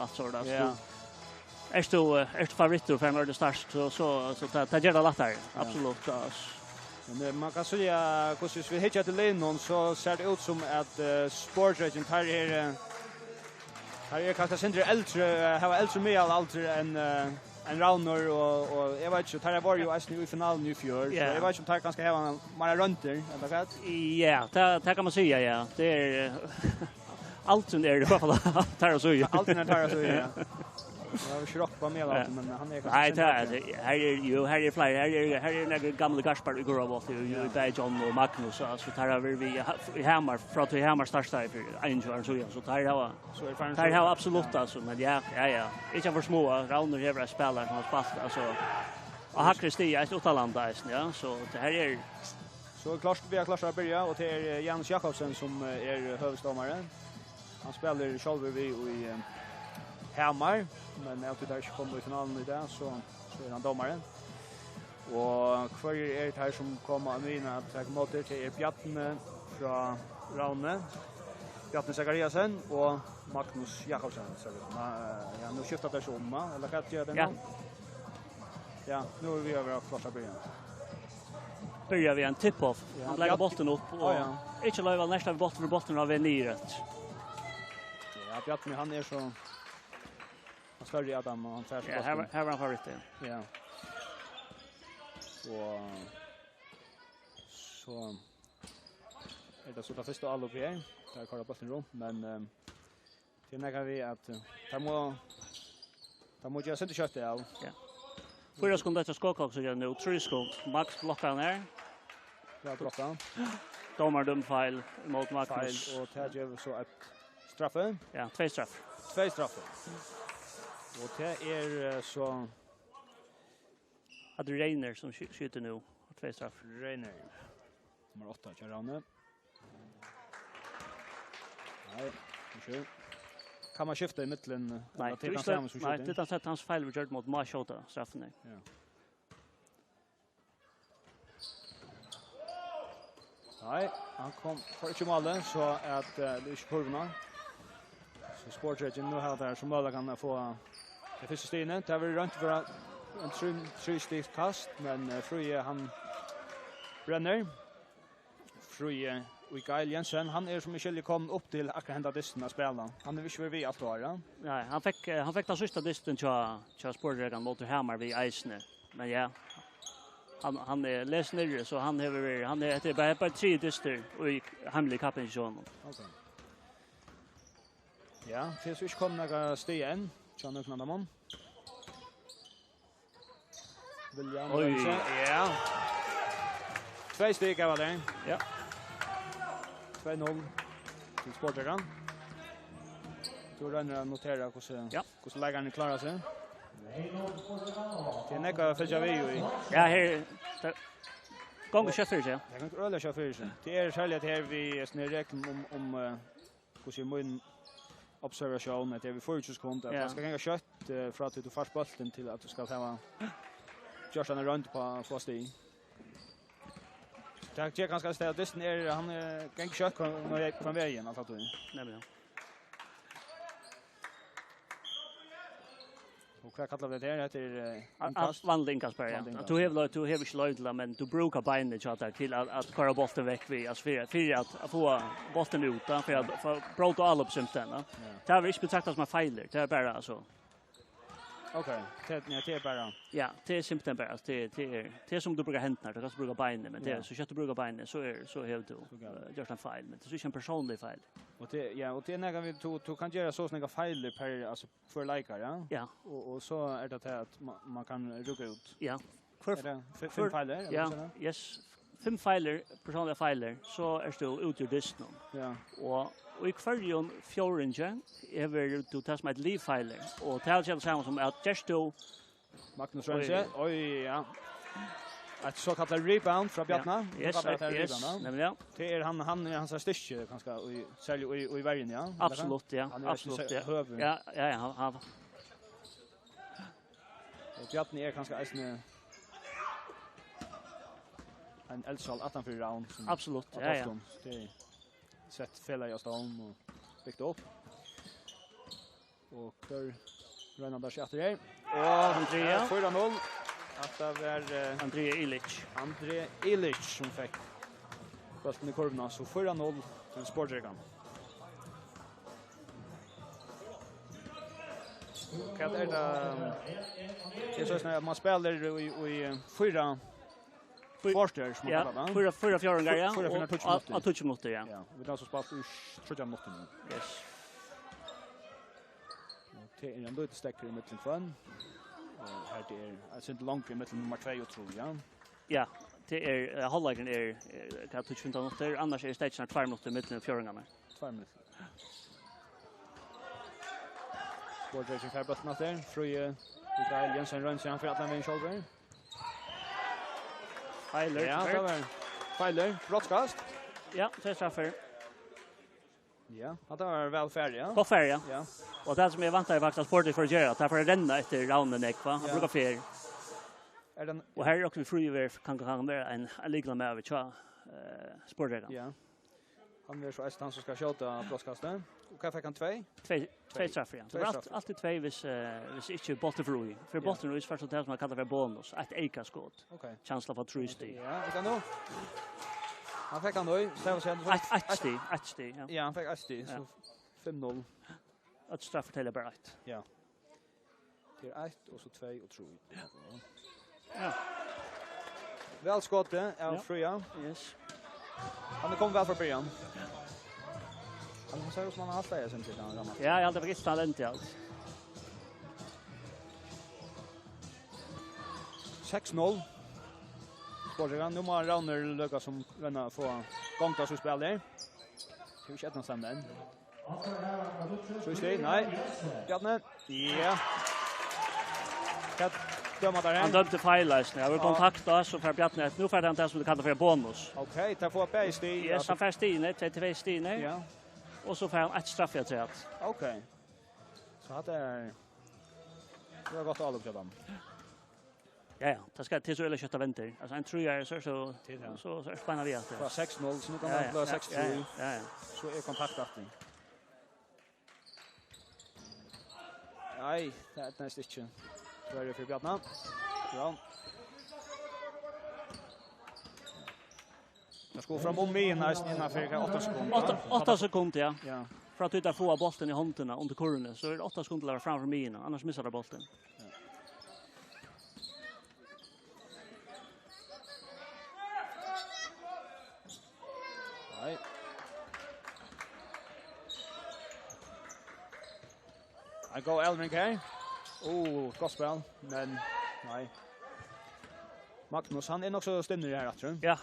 allt så där. Ja. Är du favorit för när det starts så det gör det lättare. Absolut. Men man kan säga att vi hittar till Lennon så ser det ut som att Sportregent här är kanske syndre äldre, har äldre med allt en Rauner och jag vet inte, här var ju även i finalen i fjör, så jag vet inte om det kanske har mera rönter, eller vad? Ja, det kan man säga, ja. Det är allt som är det i alla fall, tar och så ju. Allt är tar och så ju, ja. Jag har schrock på med allt, men han är kanske... Nej, här är fler, här är några gamla Gaspar i går av ju John och Magnus, så tar vi Hammar, från till Hammar starta för en så tar har absolut alltså, men ja. Inte för små, Rauner Hevra spelar som har spelat, alltså. Och Hackre Stig är utalanda, ja, så det här är... Så klart vi har klarat att börja, och det är Jens Jakobsen som är huvuddomare. Han spelar själv i Hammar, men jag tror inte kommer i finalen i det, så är han domare. Och kvar är det här som kommer Amina att ta emot det är Bjarne från Raune, Bjarne Zachariasen och Magnus Jakobsen. Så ja, nu skiftar det om, eller kan jag göra det nu? Ja, nu är vi över första början. Börjar vi en tip-off. Han lägger bollen upp och inte lövar nästa bollen av en nyret. Ja, Bjarne han är så... Han större i Adam och han tar sig här var han favorit. Ja. Så är det så där första all upp här. Där kollar bollen runt, men det nägar vi att ta må jag sätta kött av. Ja. Förra sekunden till skåk också igen nu. 3 skott. Max blockar ner. Ja, blockar. Domar dumfeil mot Magnus. Och tar ju så ett straffe. Ja, 2 straff. 2 straffe. Och det är så att det Reiner som skjuter nu. 2 straff. Reiner. Nummer 8 kör Rane. Nej, kör. Kan man skifta i mitten? Nej, det är sett hans fel vi gjort mot Mashota straffen. Ja. Nej, han kom för inte målet så att det är inte kurvorna. Så Sportregent nu har där som mål kan få det första steget. Det har vi runt för en 3 kast, men Fröje han bränner. Fröje och Gael Jensen, han är som inte kom upp till akkurat hända disten att spela. Han är inte vid allt då, ja. Nej, han fick den sista disten till Sportregent mot Hammar vid Eisne. Men ja, han är läsnare så han är det bara 3 dister och i hemlig kappen så. Okej. Ja, tills vi kommer några steg än. John och Nadamon. William. Ja. 2 steg var det. Ja. 2-0 till Sportregent. Då ränner jag notera hur läggarna klarar sig. Det är näka för Javi. Ja, här gånger chaufför ja. Jag kan inte ölla chaufför. Det är särskilt här vi snär räknar om hur mun observation att det vi får ju skont att man ska gänga kött för att du fast bollen till att du ska ta just en runt på första i. Jag tycker ganska ställ det är han gänga kött när jag på vägen alltså då. Nej. Och vad kallar vi det heter inkast vanlig inkast bara. Du har inte löjt men du brukar benen chatta till att köra bollen väck vid alltså för att få bollen ut för att bråta alla uppsympten. Det har vi inte betraktat som fejler. Det är bara alltså. Okej, det är bara. Ja, det är simpelt bara. Det är som du brukar hända, du kan bruka benen men det är så att du brukar benen så helt du gör en fel men det är ju en personlig fel. Och det när vi tog kan göra så snäga fel per alltså för likar, ja. Ja. Och så är det att man kan rucka ut. Ja. För 5 fejler eller så. Ja. Yes. 5 fejler, personliga fejler så är det ut ur disken. Ja. Och i kvarjon fjorringen är du tar som ett livfejler och det är samma som att gesto Magnus Rönse. Oj, ja. Att så kallar rebound från Bjarne. Yes. Nämligen. Det är hans styrka ganska och särskilt i världen, ja. Absolut, ja. Absolut, ja. Ja, han. Och Bjarne är ganska en eldsal 18 för round. Absolut, ja. Det sett fälla jag stan och byggt upp. Och kör Rönnan där efter här. Och Andrea 4-0. Att det var Andrea Ilic. André Ilic som fick bollen i kurvorna, så 4-0 till Sportregan. Vad är det? Det är så att man spelar i 4 Forster som man kallar det. 4 fjärringar, ja. 4 Och 20 minuter, ja. Ja, vi har så spelat i 30 minuter nu. Yes. Och det är ändå ett stäcker i mitten fram. Här det är alltså inte långt i mitten nummer 2 och 3, ja. Ja, det är halvleken är kan 20 minuter, annars är stationen 2 minuter i mitten av fjärringarna. 2 minuter. Sportregan får bollen där. Fröje Mikael Jensen rör sig han för att lämna in shoulder. Heiler. Ja, det var Heiler. Brottskast. Ja, 2 straffer. Ja, det var väl färdig, ja. På färja. Ja. Och det som jag väntar är faktiskt att Sporting för att göra, att han får renna efter raunden ekva. Han brukar färg. Är den Och här är också friver kan vara en liknande med över tja Sportregan. Ja. Han är så att han som ska skjuta brottskastet. Och vad fick han 2? 2 straffer, ja. Det var alltid 2 hvis inte bollen för oj. För bollen är först att det som man kallar för bonus, ett eka skott. Okej. Chansla för trustig. Ja, det kan då. Han fick han då, så sen. Ett steg, ja. Ja, han fick 1 så 5-0. Ett straff till bara ett. Ja. Det är 1 och så 2 och 3. Ja. Väl skottet av Fröja. Yes. Han kom väl för början. Han ser ut som han har haft det sen till han ramar. Ja, jag hade faktiskt talent i allt. 6-0. Sportregan, nu må han Rauner Löka som renna få gångta så spel där. Hur ska det stämma än? Så är det, nej. Bjarne. Ja. Kan döma där. Han dömde fejlläsning. Jag vill kontakta så för Bjarne att nu får han det som du kallar för bonus. Okej, där får jag stig. Yes, han får stig, 32 stig. Ja. Och så får han ett straff jag tror. Okej. Så att det var gott all upp dem. Ja, det ska till så eller kötta vänter. Alltså en tror jag är så spännande vi att det. 6-0 så nu kan man bli 6-2. Ja. Så är kontaktakting. Nej, det är nästan inte. Så är det för Bjarne. Ja. Jag ska fram om mig innan för 8 sekunder. 8 sekunder, ja. Ja. För att du inte får bollen i händerna under kurvorna så är det 8 sekunder att framför mig annars missar du bollen. Ja. Nej. I go Elmring här. Gott spel, men nej. Magnus, han är nog så ständig här, tror jag. Ja,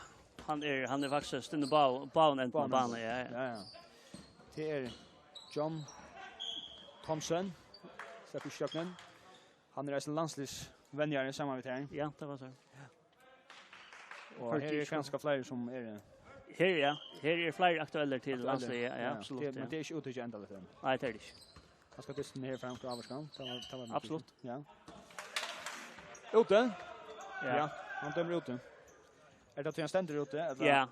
han är faktiskt ständig bauen änden på banan, ja. Det är John Thompson, släpper stöknen. Han är en landslisvänjare i samarbete. Ja, det var så. Och här är ganska fler som är det. Här är fler aktuella till landslivet, ja, absolut. Men det är inte ute i ända lite. Nej, det är det inte. Jag ska testa här fram till Averskan. Absolut. Ja. Ute? Ja. Han dömer ute. Är det att han ständer ute? Ja.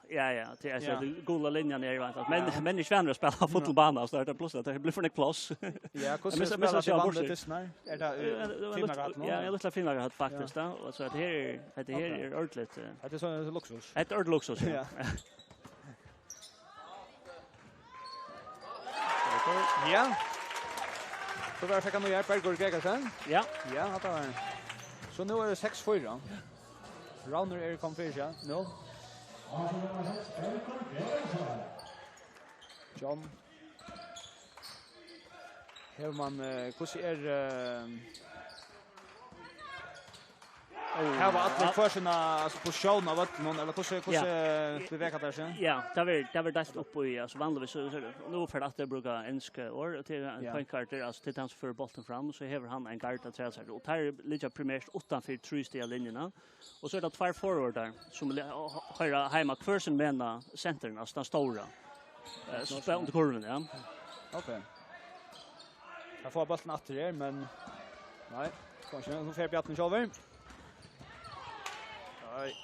Det är så det gula linjen är ju väntat. Men i Sverige spelar fotbollbana så det plötsligt det blir för en kloss. Ja, hur spelar det bandet tystnar? Är det finlagat nu? Ja, jag lite finlagat faktiskt då. Och så att det här är ordentligt. Det är så luxus. Ett ordentligt luxus. Ja. Ja. Så där fick han nu hjälp Bergård Gregersen. Ja. Ja, det var. Så nu är det 6-4. Rauner är konfirmad, ja. No. John. Här man hur här var att för sina positioner av att någon eller hur bevekat där sen. Ja, det var dast upp i alltså vanligtvis så nu för att det brukar enska år till en pointkarter alltså till hans för bollen fram så häver han en guard att säga så och här ligger primärt utanför trusstiga linjerna och så är det två forwardar som har hemma kursen mena centern alltså den stora så spelar under kurven ja. Okej. Jag får bollen åter här men nej, kanske nu får Bjarne Kjolver. Nej.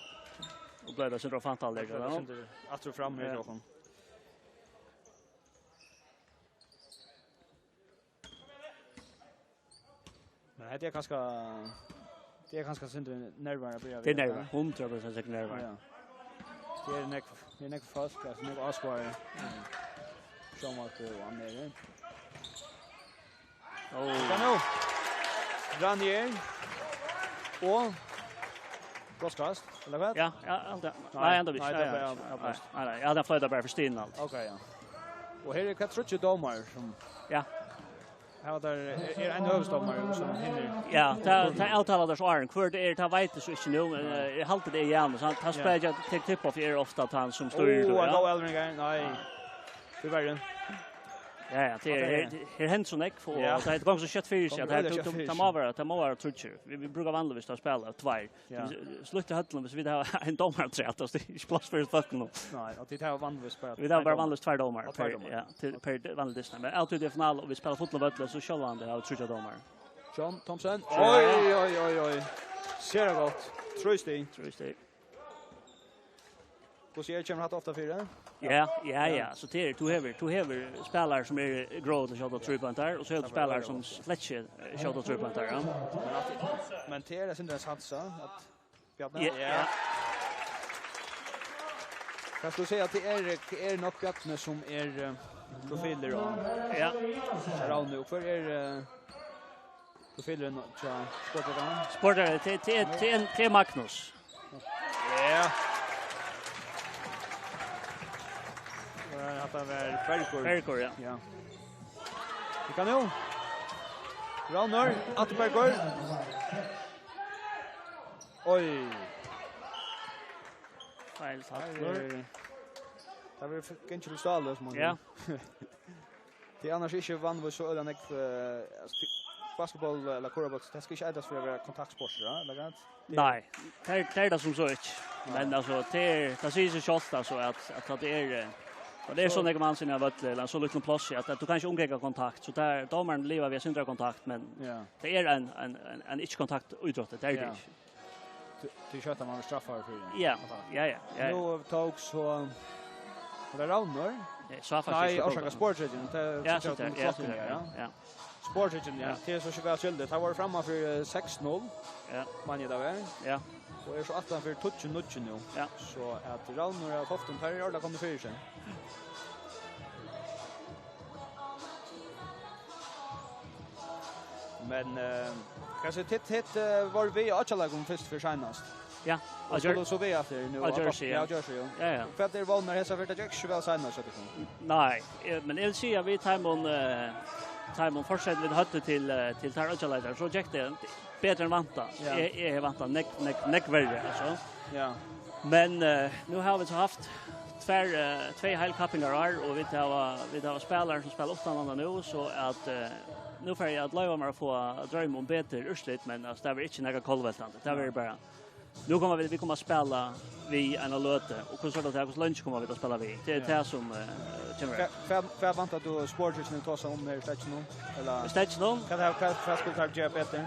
Och blev det så då fantal där då. Att dra fram med Johan. Men det är ganska synd nervösa börjar. Det är nerver, 100% säkert nerver. Ja. Det är nek fast, alltså nek asvar. Som att han är. Nu. Ranier. Och Brostkast, eller vad? Ja, nej, ändå visst. Nej, jag hade flöjt bara för stinn allt. Okej, ja. Och här är Katrutje domar som Ja. Här där är en huvuddomare som hinner. Ja, ta avtalar så Arn, för det ta vet så inte nu. Jag håller det igen så han spelar till tipp of är ofta han som styr då. Ja, go Elving. Nej. Det var ju. Ja, det hänt så näck för att det går så kött för sig att det må vara trutcher. Vi brukar vanligtvis ta spela två. Sluta höllen så vi har en domare trätt oss det är plats för folk nu. Nej, att det har vanligtvis spela. Vi har bara vanligtvis två domare per vanlig distans. Men alltid i final och vi spelar fotboll vötle så kör han det av trutcher domare. John Thompson. Oj. Ser det gott. Trusty. Hur ser det kommer ofta för det? Ja. Så det är du har spelare som är grå och shot 3-pointer och så är det spelare som släcker shot 3-pointer. Ja. Men det är inte satsa att Bjarne. Ja. Jag skulle säga att det är nog Bjarne som är profiler då. Ja. Raul nu för profiler så Sportare till Magnus. Ja. Att det var Bergkor. Ja. Vi kan nu. Rauner, Atbergor. Oj. Fel satt. Det var kanske till stallös man. Ja. Det annars inte vann vi så öden basketboll eller korreboll. Det ska inte ätas för att vara kontaktsporter, eller rätt? Nej, det är det som så inte. Men alltså det säger sig självt alltså att det är och det är så när man ser vart eller så lite plats att du kanske undvika kontakt så där domaren lever vi syndra kontakt men det är en inte kontakt utåt det är det. Det köttar man straffar för det. Ja. Nu tog så det Rauner. Så faktiskt. Nej, Orsaka Sportregin. Ja. Sportregin, ja. Det är så väl skyldigt. Han var framme för 6-0. Ja. Man är där. Ja. Och är så att han för touchen nu. Ja. Så att Rauner har fått den här alla kommer för sig. Men kanske titt var vi Achalagum först för senast. Ja. Och så vi efter nu. Ja. Ja. För att det var när hesa för att jag skulle väl senast så det. Nej, men jag vill säga vi Timon fortsätter vi hade till tar Achalagum så gick det bättre än vanta. Är vanta neck värre alltså. Ja. Men nu har vi så haft två helkappingar och vi har spelare som spelar 8 andra nu så att nu får jag att leva mig att få dröm om bättre urslit men alltså det är inte några kolvältande. Det är bara nu kommer vi kommer att spela vi en löte och så sådär att lunch kommer vi att spela vi. Det är det som kommer. För vänta då sporters ta sig om här stats nu eller stats nu kan det ha skulle ta jobb bättre.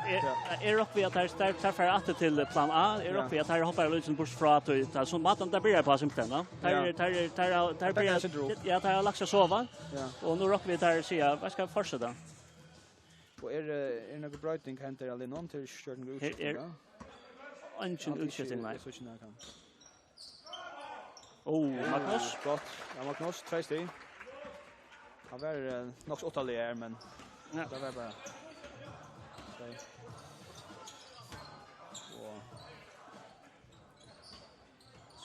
Är rock vi att tar för att till plan A är rock vi att hoppar lunchen bort från att så maten där blir på simpelthen va. Tar blir ja tar laxa sova. Och nu rock vi där se vad ska fortsätta. Och är något brightening kan det aldrig någon till körning ut. Ancient utskjutning nej. Magnus. Gott. Ja, Magnus, 3 steg. Han var nog 8 lär men det var bara.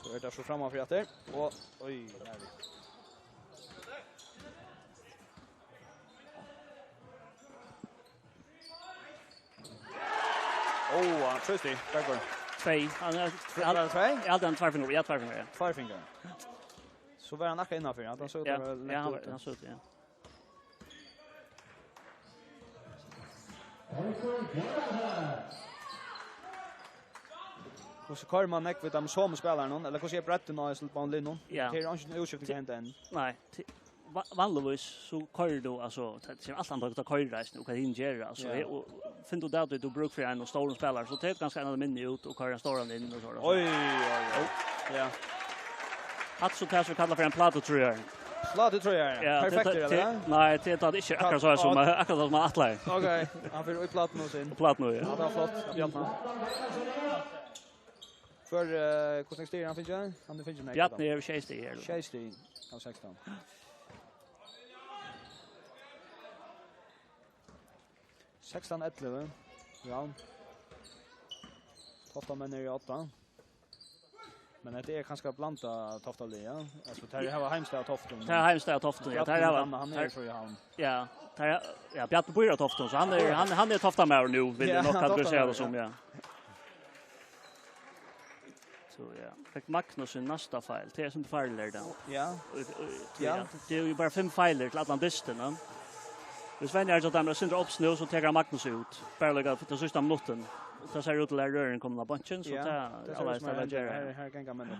Så är det så framåt för att det. Och oj, där vi. Han trusty, Bergborg. 2. Han är 2? Ja, den 2 fingrar. Ja, 2 fingrar. 2 fingrar. Så var han nacka innanför. Han såg det väl. Ja, han såg det. Hur så kör man näck vid de som spelar någon eller hur ser bretten och så på en linje. Det är inte utskiftning inte än. Nej. Vanligtvis så kör du alltså det är allt andra att köra resten och kan ingera alltså och finner du där du brukar för en stor spelare så det är ganska en minne ut och köra stora in och så. Oj. Ja. Att så kallar för en plato tror jag. Slå tror jag. Ja, Perfekt eller? Nej, det är inte akkurat så som Atlar. Okej, han får upp platten och sin. Platten nu, ja. Ja, det var flott. Bjartman. För hur styr han finns ju? Han finns ju med. Bjartman är 60 här. 60 av 16. 16-11. Ja. Tofta män i 8. Men det är ganska blanda Tofta Lia. Alltså det här var Heimstad och Tofton. Det är Heimstad och Tofton. Ja, det här var han är för han. Ja, ja, Bjartman bor i Tofton så han är Tofta med nu vill det nog kategorisera det som ja. Så ja, fick Magnus en nästa file. Det är som failer där. Ja. Ja. Det är ju bara 5 filer till Atlantisten, va? Hvis Sven är så att han syndrar upp snö så tar Magnus ut. Bara lägga för sista minuten. Det ser ut till att rören kommer på bunchen så det alla ställer där. Här kan man upp.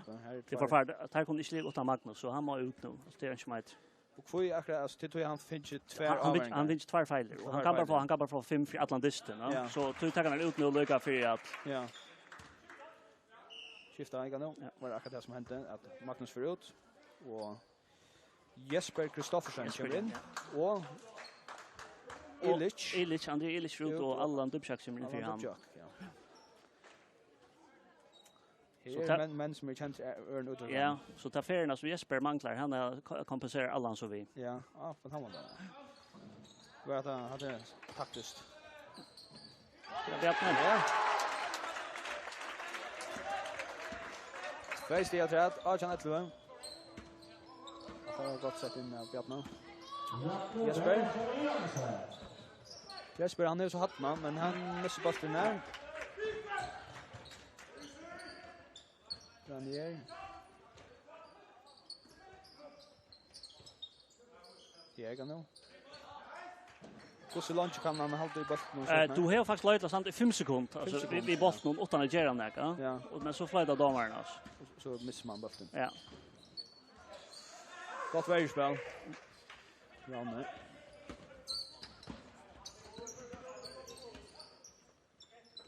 Det får fart. Här kommer inte utan Magnus så han må ut nu. Det är inte smart. Och får ju akkurat alltså det tror jag han finns ju två avgångar. Han finns 2 filer. Han kan bara få 5 för Atlantisten, va? Så du tar han ut nu och lägga för att ja. Skiftar jag nu. Var det akkurat det som hände att Magnus för ut och Jesper Kristoffersen kör in och Illich, André Illich ut och Allan Dubchak som är för han. Så men som är känt är ut. Ja, så ta färgerna som Jesper manglar, han har kompenserar Allan så vi. Ja, för han var där. Vad att han hade taktiskt. Ja, ja. Face det att Arjan Etlund. Har gått sett in Bjartman. Jesper han är så hatt man men han missar bollen där. Daniel. Jag kan nu. Så långt kan man hålla i bollen. Du har faktiskt lätt samt i 5 sekunder. Alltså vi bollen utan att göra något, ja. Men så flyttar domarna oss. Så missar man bollen. Ja. Gott vägspel. Ja, men.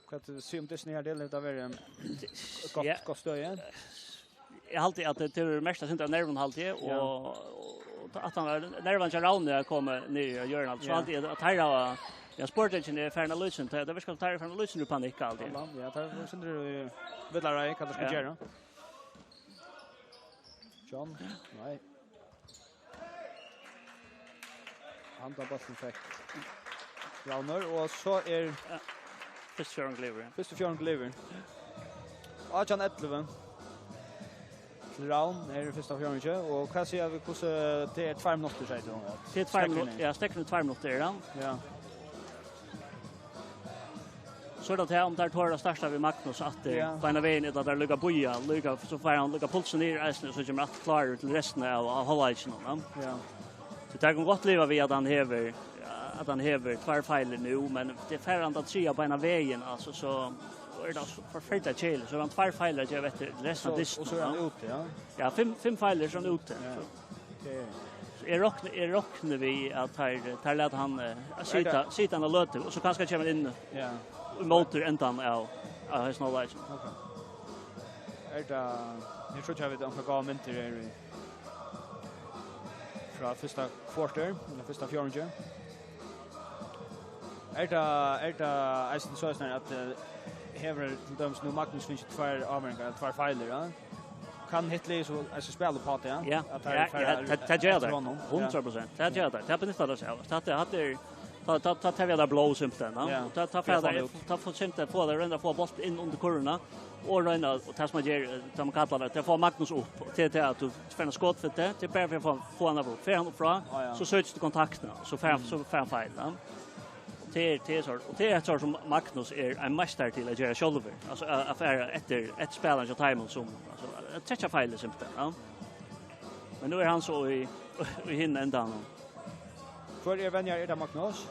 Kan se om det snär det av en gott stöd igen. Jag alltid att det är mest att nerven alltid och att han nerven kör raund kommer ner och gör allt så alltid att här jag sportingen är för analysen det vi ska ta för analysen du panik alltid. Ja, tar sen du vet lära dig vad du ska göra. John, nej. Han tar bollen fäck. Rauner och så är Första Gliver. Arjan Etlund. Raun är första fjärde och vad säger vi hur det är 2 minuter säger du? Det är 2 minuter. Ja, stäcker 2 minuter då. Ja. Så det här om där tar det största vid Magnus att på en vägen där där ligger boja, ligger så får han ligga pulsen ner resten så kommer att klara till resten av highlights nu. Ja. Så det kan gott leva vid att han häver 2 filer nu men det är färran att se på en vägen alltså så är det förfärligt chill så han 2 filer jag vet resten av det och så är han ute ja. Ja, 5 filer som ute. Okej. Är rockne vi att här lät han sitta och löte och så kanske kommer in. Ja. Motor ändan av hans knowledge. Okej. Är det nu tror jag vi de får gå med till det från första quarter eller första fjärde. Är det så att häver till döms nu Magnus finns 2 avgångar 2 filer ja. Kan Hitler så alltså spela på det ja. Att det gör det 100%. Det gör det. Det är inte det så. Det hade ta vi där blå sympten va. Ta få sympten på där runda få boll in under kurvorna och runda och tas man ger de kallar det får Magnus upp till att du får skott för det till bara för få han upp för han uppfra så söks du kontakterna så fem fel va. Det är så och det är så som Magnus är en mästare till att göra själv alltså affär efter ett spelare så timon som alltså toucha fel sympten va. Men nu är han så i hinna ända för er vänner är det Magnus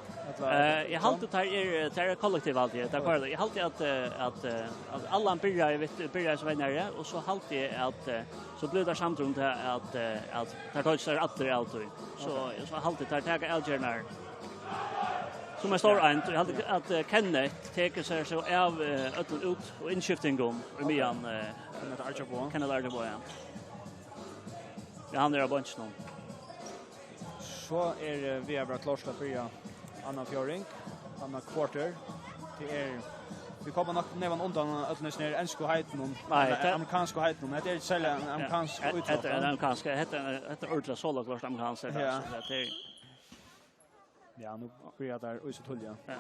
jag har alltid det är kollektiv alltid det är jag har alltid att alla börjar så vänner och så alltid att så blir det samtrum att tar touchar alltid så alltid tar Algernar som är stor en att Kenneth tar sig så av ut och inskifting gång och Kenneth Archibald ja han är bunch nu Så vi har bara klart att börja Anna Fjording, Anna Quarter. Det vi kommer nog nevan undan öllnes ner ensko heiten amerikansko heiten. Det är sällan amerikansk utdrag. Det är amerikansk, det ultra solo klart amerikansk så det ja, nu börjar där och så tulja. Ja.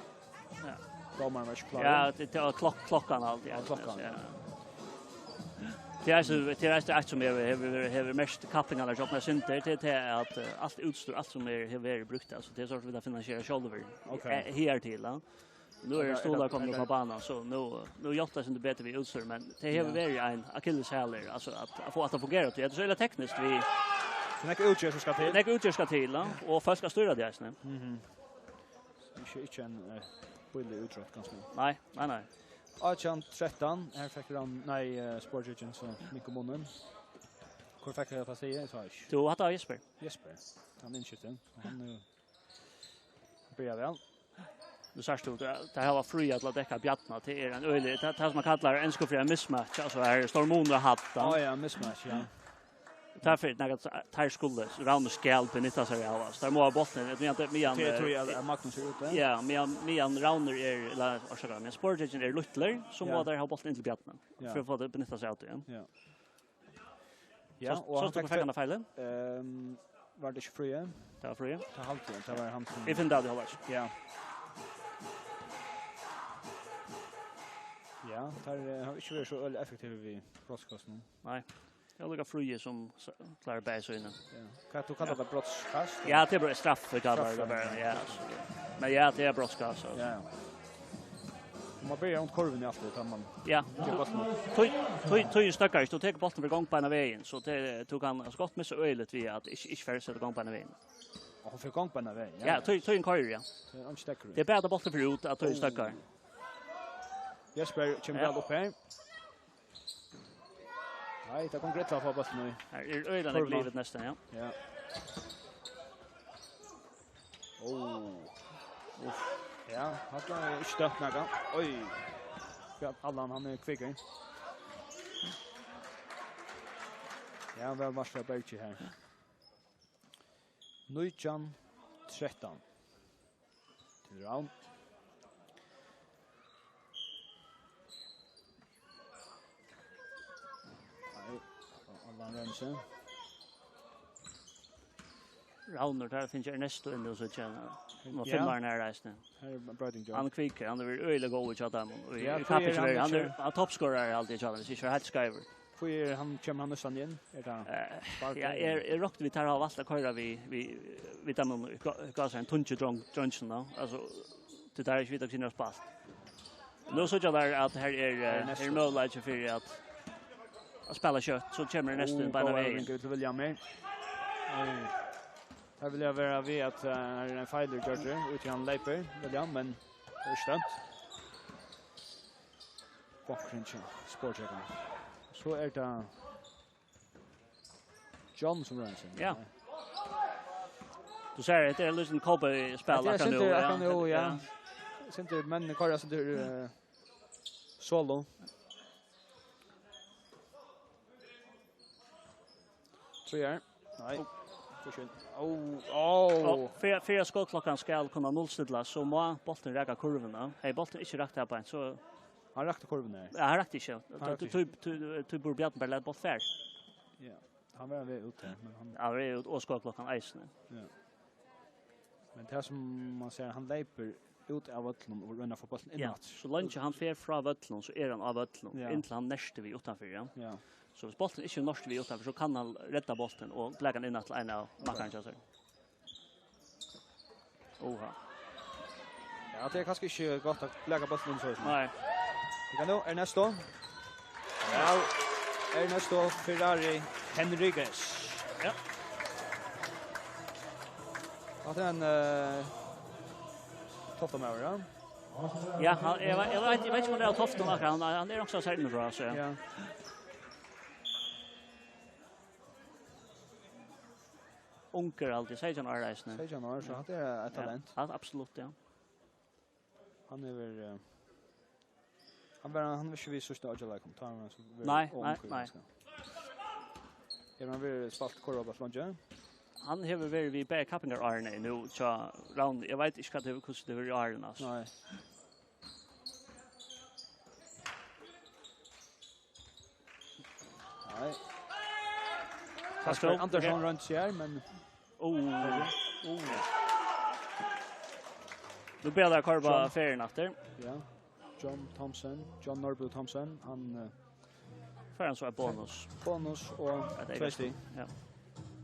Domaren var klar. Ja, det är klockan alltid. Ja, klockan. Ja. Det är ett som har mest kappingar där jobbna synter det är att allt utstyr allt som är har brukt alltså det är så att vi där finansierar själva. Okej. Här till. Nu är det stolar kommer på banan så nu jottas inte bättre vi utstyr men det har varit en akilleshäl alltså att få att det fungerar det är så eller tekniskt vi så mycket utgör ska till. Mycket utgör ska till och först ska styra det sen. Inte en billig utdrag ganska. Nej. Achan 13 här fick han Sportgen så mycket munnen. Hur fick jag att säga så här? Du hade Jesper. Han inskjuter. Han börjar väl. Du sa du det här var fri att täcka bjatna till är en öle det som man kallar en skofria mismatch alltså här står Mono hatta. Ja, mismatch ja. Därför något tar skulle round scale på 90 så ja. Där må botten det inte med det tror jag Magnus ser ut det. Ja, med rounder är eller orsaka men Sportgen är Luttler som var där har botten inte bjatna för att få det benytta sig av det igen. Ja. Ja, och så tog jag failen. Var det 24? Det var fri. Ta halvtid, det var han som Vi finner det hållas. Ja. Ja, där har inte varit så effektiv vi brottskasten. Nej. Jag lägger frie som klarar bära så innan. Ja. Kan du kalla det brottskast? Ja, det är straff för kallar det bara. Ja. Men ja, det är brottskast så. Ja. Man börjar runt kurven i allt utan man. Ja. Tøy stackars, du tar bollen för gång på en vägen så det tog han skott med så öligt vi att inte för sätta gång på en vägen. Och hon fick gång på en vägen. Ja, tøy en kör ja. Det är bättre bollen för ut att tøy stackar. Jesper kommer väl upp här. Nej, det kommer rätt att få bollen nu. Här är öland livet nästan ja. Ja. Ja, han är inte stött några. Oj. Allan han är kvickare. Ja, väl varsla Berchi här. 19-13. Till round. Allan Rensen. Rauner där finns Ernesto in det så tjänar. Och filmar när resten. Här är Brighton Jones. Han kvickar, han är öle go with Chatham. Och kapitlar han är toppscorer alltid Chatham. Så kör helt skiver. För han kommer han nästan igen. Ja, är rockt vi tar av vassa köra vi där man gasar en tunche drunchen då. Alltså det där är svårt att kunna spela. Nu så jag där att här är möjligt för att spela kött så kommer nästan på en väg. Gud vill jag med. Här vill jag vara vid att är en fighter George ut i han leper vill jag men det är stönt. Bockrinchen sportchecken. Så är det John som rensar. Ja. Du säger att det är liksom Kobe spelar kan du. Jag kan ju ja. Sen det men Karla så det solo. Så ja. Nej. Fyra skottklockan ska kunna nollstilla så må bollen räcka kurvorna. Hej bollen inte rakt här på en så han rakte kurven där. Ja, han rakte inte. Du borde bjärta bara lätt boll fär. Ja. Han var väl ute men han ja, det är ut och skottklockan isen. Ja. Men det som man säger han leper ut av vattnet och ränner för bollen inåt. Så långt han fär från vattnet så är han av vattnet intill han näste vi utanför ja. Ja. Så hvis bollen ikke norsk vi utanfor, så kan han rädda bollen och lägga den in till en av makarna. Oha. Ja, det är kanske inte gott att lägga bollen in så. Nej. Vi kan nu Ernesto. Ja, Ernesto Ferrari Henriquez. Ja. Att en tofta med ja. Ja, jag vet inte om det är tofta med han är också särskilt bra så. Ja. Onker alltid säger han resten. Säger han så att det är ett talent. Ja, absolut ja. Han är väl han vill ju visa så att jag kan ta honom så. Nej. Är man vill spalt korva på flanken? han har vært vi bære kappingar Arne nu, så round, jeg vet ikke hva det hvordan det var i Arne, altså. Nej. Nej. Kasper Andersson runt sig här, men Nu blir det korva ferien efter. ja. John Norby Thompson, han Ferien så är bonus. bonus och tvåstig. Ja.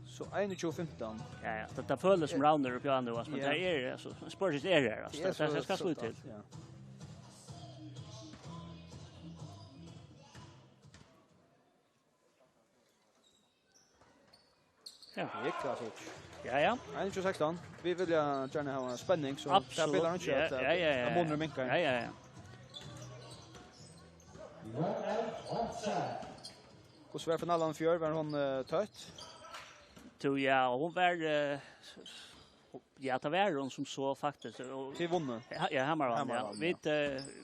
Så 21-15. Ja, det føles som rounder upp jag nu, men det är alltså sportigt är det alltså. Det ska slå till. Ja. Ja. Det gick klart ut. Ja. 21-16. Vi vill gärna ha spänning så Absolut. det blir inte att Ja. månader minkar. Ja. Och så var finalen för var hon tött. Ja, hon var ja, det var hon som så faktiskt. Till vunnen. Ja, Hammarvann, ja.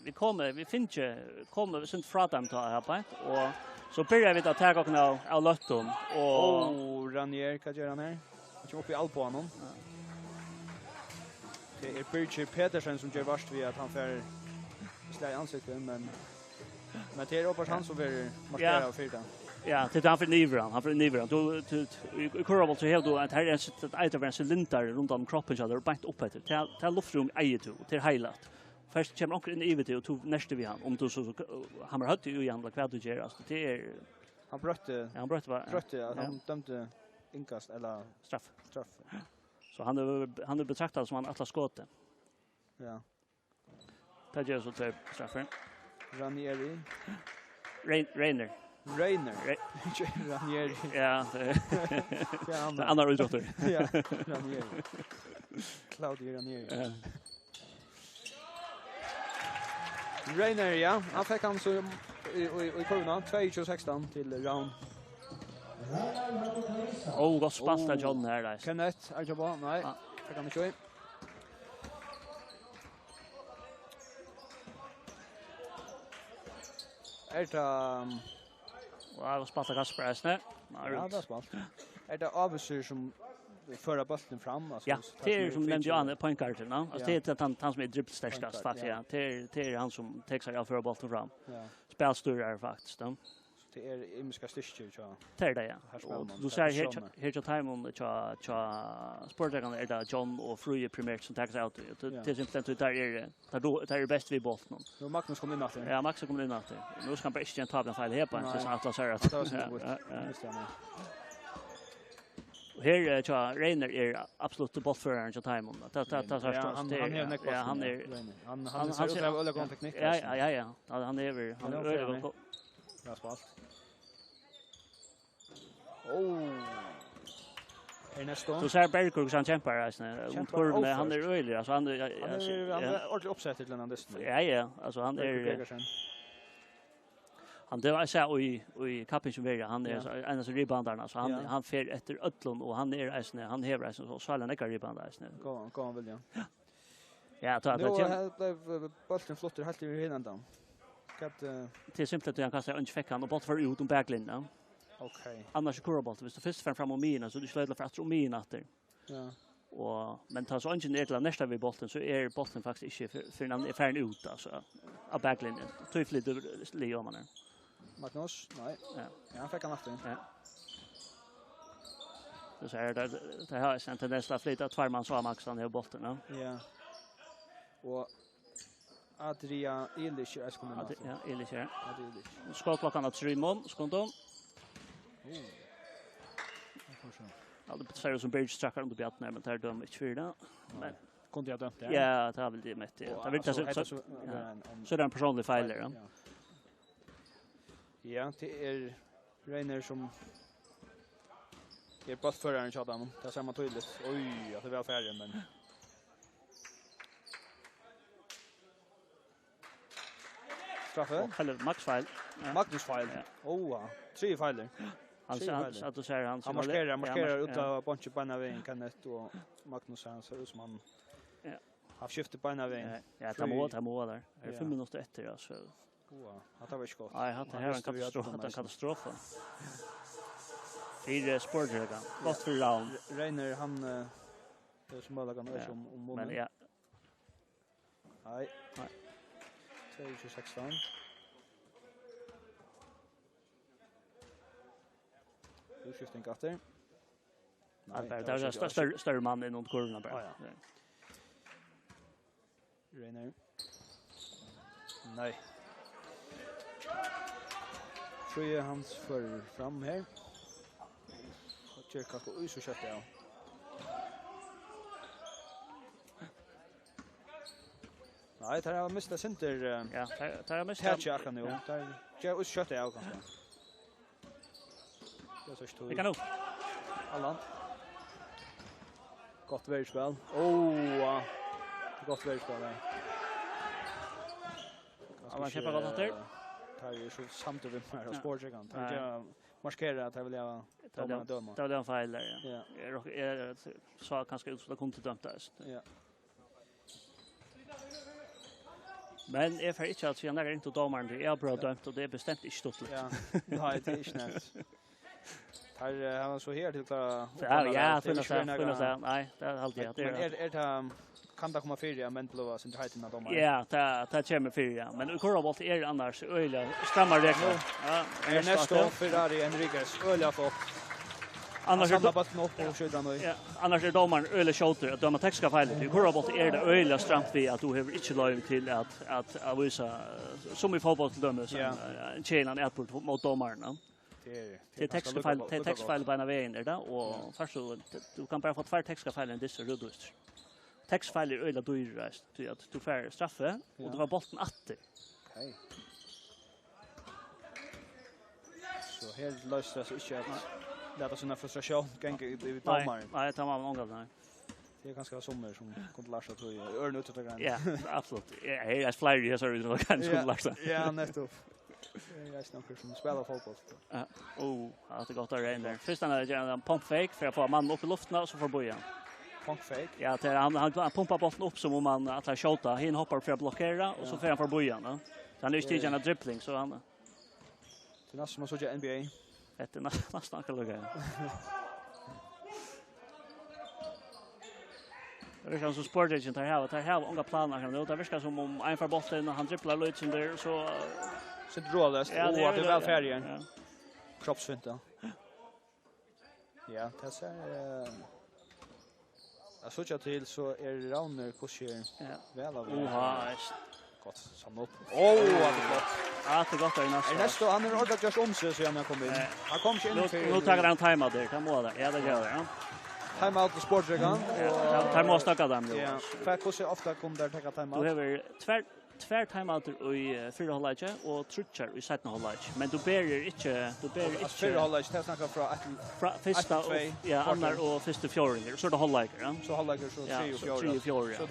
Vi kommer sånt fra dem ta här på och så börjar vi att ta gång av lotton och Ranier kan göra ner. Jag kommer upp i alpån. Det är Birger Petersen som gör värst vid att han får slå i ansiktet, men det är Robert han som vill markera och fyrta. Ja, det han för nivran. Då i kurvan så helt då att här är ett av cylinder runt om kroppen så där bant upp efter. Till luftrum eget då till heilat. Först kommer onkel in i vet och tog nästa vi han om då så han har hött ju igen vad du gör alltså det är han brötte. Ja, han brötte Han dömde inkast eller straff. Ja. Så han är betraktad som han alla skåte. Ja. Det gör så typ straffen. Ranieri. Rainer. Ranieri. Ja, Ja, andra utåter. Ja, Ranieri. Claudio Ranieri. Rainer, ja. Han fick han så i kurvan 22-16 till round. Vad spalta John här där. Kenneth, är jag bra? Nej. Fick han inte. Vad spalta Kasper Esne. Ja, det är spalt. Är det avsur som förra bollen fram alltså? Ja, det är som nämnde Janne pointguarden, va? Alltså det är han som är dribbelstarkast faktiskt, ja. Det är han som tar sig av förra bollen fram. Ja. Spelstörare faktiskt, då. Det är imiska styrkor så. Det är det, ja. Du ser här till timon cha sportagan är det John och Fruje primärt som tar sig ut. Det är simpelt att där är bäst vi bollen. Nu Magnus kommer in efter. Ja, Max kommer in efter. Nu ska han bara inte ta den fel här på så att säga att. Här tror Rainer är absolut bollföraren till timon. Det han ser alla gång teknik. Ja. Han är bra spalt. Ernesto. Så ser Bergkog som kämpar alltså. Han är ölig alltså han är ordentligt uppsatt till den andra. Ja, alltså han är han det var så i kappen som var han är en av reboundarna så han fer efter öllon och han är alltså han häver så svallar några reboundar alltså. Gå han väl ja. Ja, det blev bollen flottar helt i hinnan. Det är simpelt att han kastar inte fick han och boll för ut om backlinjen. Okej. Annars kurboll visst först fram om mina så du slår för att mina efter. Ja. Och men tar så inte ner till nästa vid bollen så är bollen faktiskt inte för den är färn ut alltså av backlinjen. Tydligt Leo man. Magnus, nej. Ja, han fick han efter. Ja. Så säger det har sen tendens att flytta tvärman så Max han är bollen, ja. Och Adria Illich är skolan. Ja, Illich. Skottklockan att 3 mål, skondom. Ja, det ser som Berge strackar under bjätten men där dömer inte för det. Men kunde jag dömt det? Ja, det har väl det med det. Det vill inte så är det en personlig fel där. Ja, det är Rainer som är bollföraren i Adam. Det ser man tydligt. Oj, att det var färre men straffe. Eller Max fel. Magnus fel. Ja. 3 fel. Han att du säger han som markerar ut av bunch på ena vägen Kenneth och Magnus han ser ut som han har skiftat på ena vägen. Ja, ta mål där. Är 5 minuter efter alltså. Att det var skott. Nej, det här är en katastrof. Fyra sporträga. Gott för round. Reiner han det som mål kan vara om Men ja. Nej. 2-16. Utskifting efter. Nej, det är större man än någon kurvorna bara. Ja. Reiner. Nej. Tror jag hans för fram här. Och Kyrka går så kött ja. Nej, det har mistat center. Ja, det har mistat. Touch kan nu. Där jag us kött ja kanske. Det är så stort. Det kan nog. Allan. Gott värspel. Gott värspel där. Man köper gott där. Det är så samtidigt med sportchecken. Jag markerar att jag vill ha döma. Det var den fel där. Ja. Jag sa kanske ut så det kom till dömt där. Ja. Men jag får inte att jag inte domaren det är bra dömt och det är bestämt inte stort. Ja. Nej, det är inte snällt. Här han var så här till klara. Ja, nej, det är alltid det. Är kan det komma fyra men blåa sen hiten av domaren. Ja, det kommer fyra. Men i korrebolt är det annars öliga strammar regler. Ja, Ernesto Ferrari Enriquez öliga för. Annars är bara upp och skjuta nu. Ja, annars är domaren öliga shooter att döma tekniska fel. I korrebolt är det öliga stramt vi att du har inte lov till att avvisa som i fotboll till dömes en Chilean airport mot domaren. Det är textfel på en av vägen där och först så du kan bara få två textiska fel än dessa rudust. Textfel är öliga dyrast till att du får straffe och det var bollen 80. Okej. Så helt löst så inte att lätta såna frustration gänga i domaren. Nej, det var många där. Det är ganska sommar som kunde läsa tror jag. Örn ut att grejen. Ja, absolut. Här är flyer så det kan kunde läsa. Ja, nettopp. Jag snackar som spelar fotboll. Ja. Att det gått där in där. Först han gör en pump fake för att få mannen upp i luften och så får boja. Pump fake. Ja, det han pumpar bollen upp som om man att han skjuta. Han hoppar för att blockera och så får han för boja, va? Så han är ju stigen en dribbling så han. Det är nästan som så NBA. Det är nästan kan lugga. Det är kanske sportagent här unga planer här nu. Det verkar som om en för bollen och han dribblar lite som där så sitter rålöst. Det är väl färdig. Kroppsfinta. Ja, det ser jag såg att till så är Rauner kurser väl av. Gott samla upp. Vad det gott. Ja, det gott där nästa. Nästa han har ordat just om sig så han kommer in. Han kom inte in för. Nu tar han timeout där. Kan måla. Ja, det gör det. Ja. Timeout på sportregan. Tar måste snacka dem nu. Ja. För hur ofta kommer där ta timeout? Du har tvär timeouter i fyra halvlek och trutcher i sjätte halvlek. Men du ber inte fyra halvlek det snackar från första och andra och första fjärde så det halvlek, ja. Så halvlek så 3 och 4.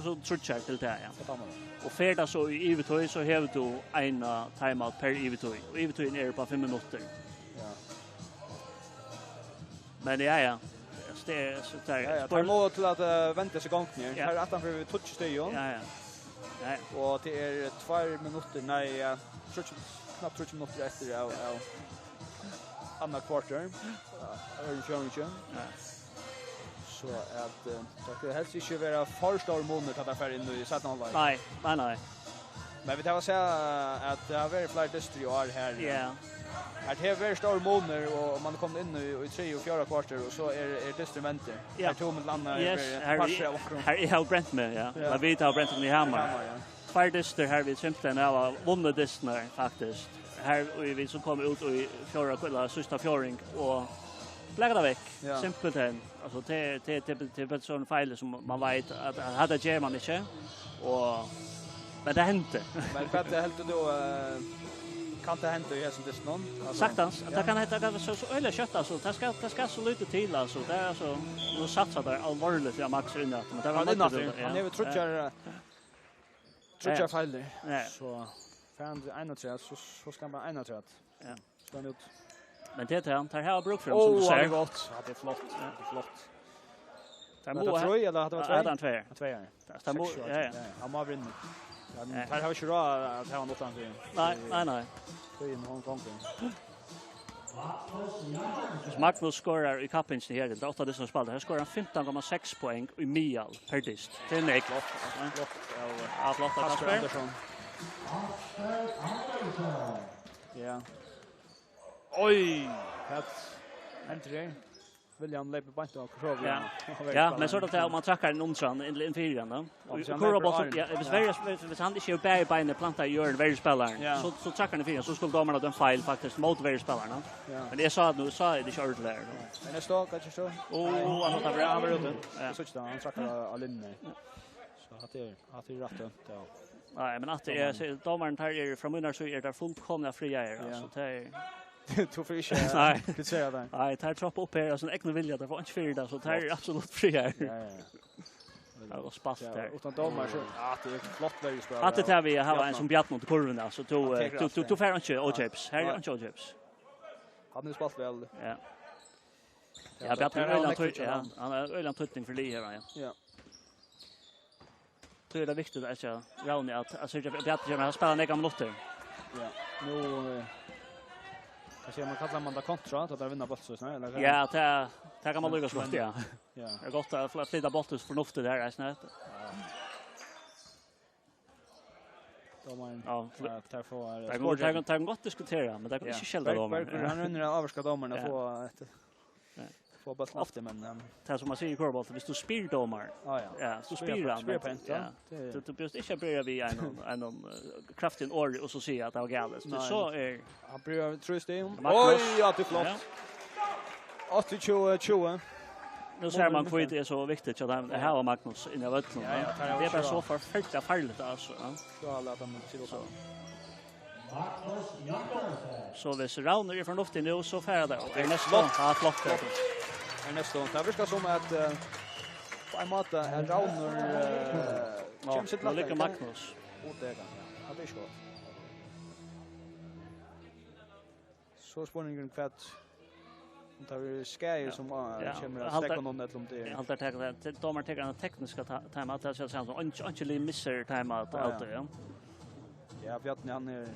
Så trutcher till det, ja. Och färda så i evetoy så har du en timeout per evetoy. Och evetoyn är på 5 minuter. Ja. Men ja. Det är så där. Ja, det måste till att vänta sig gång ner. Här att han för touchdown. Ja. Nej. Och det är 2 minuter nej knappt 2 minuter efter av andra kvartal. Ja. Så att det ska helst inte vara för stor månader att affär in i satt online. Nej. Men vi tar och säga att det har varit flera distrikt här. Ja. Här det har varit stor månader och man kommer in i 3 och 4 kvartal och så är distriktsmenter. Här tog man landa här är jag bränt med, ja. Jag vet har bränt med Hammar. Två dister här vid Simplen har vunnit dister faktiskt. Här vi som kommer ut i fjärde eller sista fjärring och lägger väck. Simpelthen. Alltså det är sån fel som man vet att hade German inte och men det hände. Men vad det helt då kan det hända ju som det någon saktans det kan heta så öle kött alltså det ska så lite till alltså det är så nu satsar där allvarligt jag max in att men det var inte han är trutcha fel så fan 31 så ska man 31 ja ska ut men det här bruk för som du säger gott ja det är flott det må tror jag det var 2 det må han må vinna här har vi ju då att ha något annat nej så in Hong Kong Magnus skorar i kappingen här. Det är 8 som spelar. Här skorar han 15,6 poäng i Mial per dist. Det är näck. Flott av Kasper Andersson. Ja. Oj, det händer. William leper bant och Krovi. Ja, men så att om man trackar en omtran in fyran då. Kurobot ja, hvis han inte bär benet planta gör en väldigt spelare. Så trackar den fyran så skulle domarna den file faktiskt mot väldigt spelarna. Men det sa nu sa det kör det där. Men det står kanske så. Han var ute. Så så han trackar Alinne. Så att det är rätt då. Nej, men att det är domaren tar er från munnar så är det fullkomna fria alltså det Du får inte kritisera det. Nej, tar trappa upp här alltså en egen vilja där var inte för det så tar är absolut fri här. Ja. Det var spass där. Utan domar så det är flott väldigt bra. Att det tar vi har en som bjart mot kurvan alltså du får inte Ojips. Här är inte Ojips. Han är spalt väl. Ja. Ja, bjart Öland tror jag. Han har Öland tutning för Lee här ja. Det är viktigt att jag Rauni att alltså bjart har spelat några minuter. Ja. Nu kanske man kallar man det kontra att vinna bollen eller? Ja, det kan man lyckas med ja. Ja. Det är gott att flytta bollen för förnuftigt där är snart. Ja, där får det kan gott diskutera, men det kan inte skälda domaren. Han undrar överska domaren att få bollen efter men det som man säger i korboll hvis du spyr domar. Ja, så spyr han. Ja. Du behöver inte börja vi en kraftig år och så säga att det var galet. Men så är han börjar trösta. Oj, ja det är flott. 80-20. Nu ser man kvitt det är så viktigt att det här var Magnus inne i vattnet. Det är bara så förfärligt farligt alltså. Så alla de till så. Så hvis Rauner är från luften nu så färda och är nästan flott. Nästan. Det verkar som att på en måte är Rauner känns det lika Magnus. Det är skott. Så spårningen kvätt. Det är skäjer som kommer att stäcka någon eller om det är. Allt det domar tar den tekniska time att det känns som inte missar time att allt det. Ja, Bjarni han är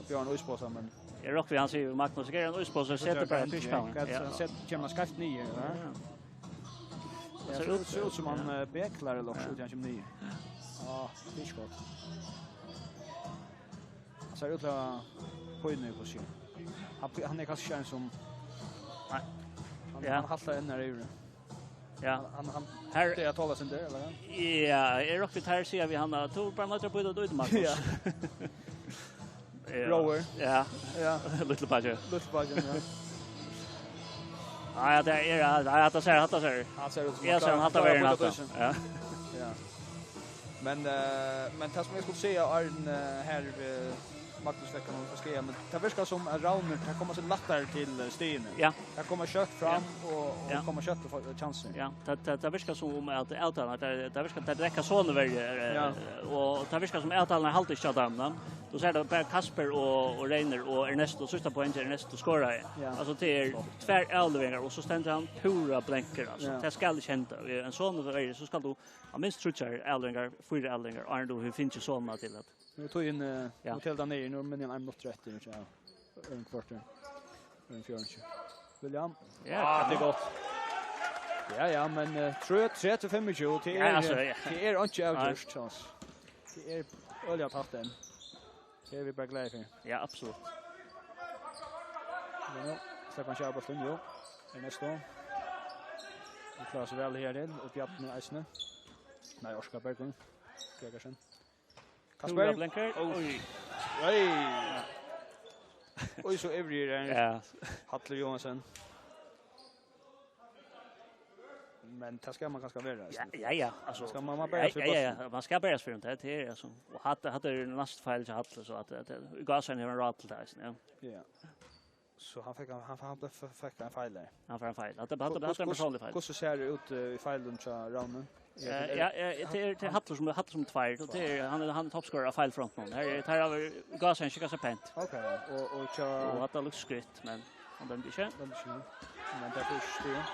Björn Uisposa men är rock vi han säger Magnus är en Uisposa sätter bara fiskpower. Ja, sätter kommer skaft 9, va? Det ser ut som han beklar eller också kanske 9. Ja, fiskskott. Så ut att höjd nu på sig. Han är kanske känns som nej. Han haltar in där i. Ja. Han här det talas inte eller? Ja, är rockigt här ser vi han tog bara några på det ut Magnus. Rower. Ja. Little budget. Ja. Ja, det är att säga. Han ser ut som han har varit ja. Ja. Men det som jag skulle säga är här Magnus veckan och ska men det verkar som att Rauner kan komma så lättare till Stine. Ja. Han kommer kött fram och kommer kött för chansen. Ja, det verkar som att avtalet det verkar att det räcker så när och det verkar som att avtalet har alltid skjutit dem. Då ser det bara Kasper och Reiner och Ernesto sista poäng Ernesto skorar. Alltså det är tvär elvingar och så ständer han pura blänker alltså. Det ska kända. En sån väg så ska du minst trutchar elvingar, fyra elvingar och då hur finns ju såna till att. Nu tog in hotell där nere nu men jag är not rätt nu så en kvarter. En 4. William. Ja, det är gott. Ja, men 3-25 till det är inte avgjort chans. Det är olja tatten. Det är vi bara glada för. Ja, absolut. Ja, Stefan Schauber från jo. Nästa. Vi klarar så väl här det upp Bjarni Eisne. Nej, Oskar Berglund. Gregersen. Kasper Blinker. Oj. Oj så every ja. Hatle Johansson. Men det ska man ganska vara. Ja. Alltså ska man börja för ja, man ska börja för det är alltså och hade näst fel så Hatle så att gasen har en rat till det ja. Så han fick en fel där. Han får en fel. Hade en personlig fel. Hur så ser det ut i feilen så Rauner? Ja, det Hatle som två och det han toppscorer av felfront någon. Här har gasen skickat sig pent. Okej. Och att det looks skrytt men om den blir kön. Men det är först det.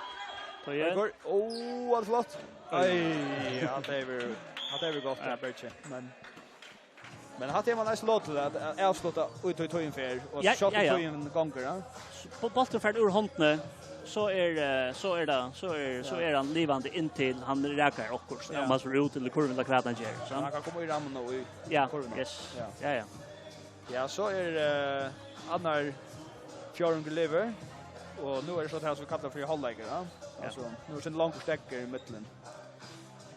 Så ja. Vad flott. Aj, det är väl gott där Berche. Men hade man alltså låt till att avsluta ut i tojen för och shot i tojen gånger, ja. På bollen för ur handen så är han livande in till han räkar också. Han måste ut till kurvan där kvarten ger. Så han kan komma i rammen och i kurvan. Yes. Ja. Ja, så är annar fjärde lever och nu är det så här som vi kallar för halvläge, ja. Alltså nu är det en lång stäcker i mitten.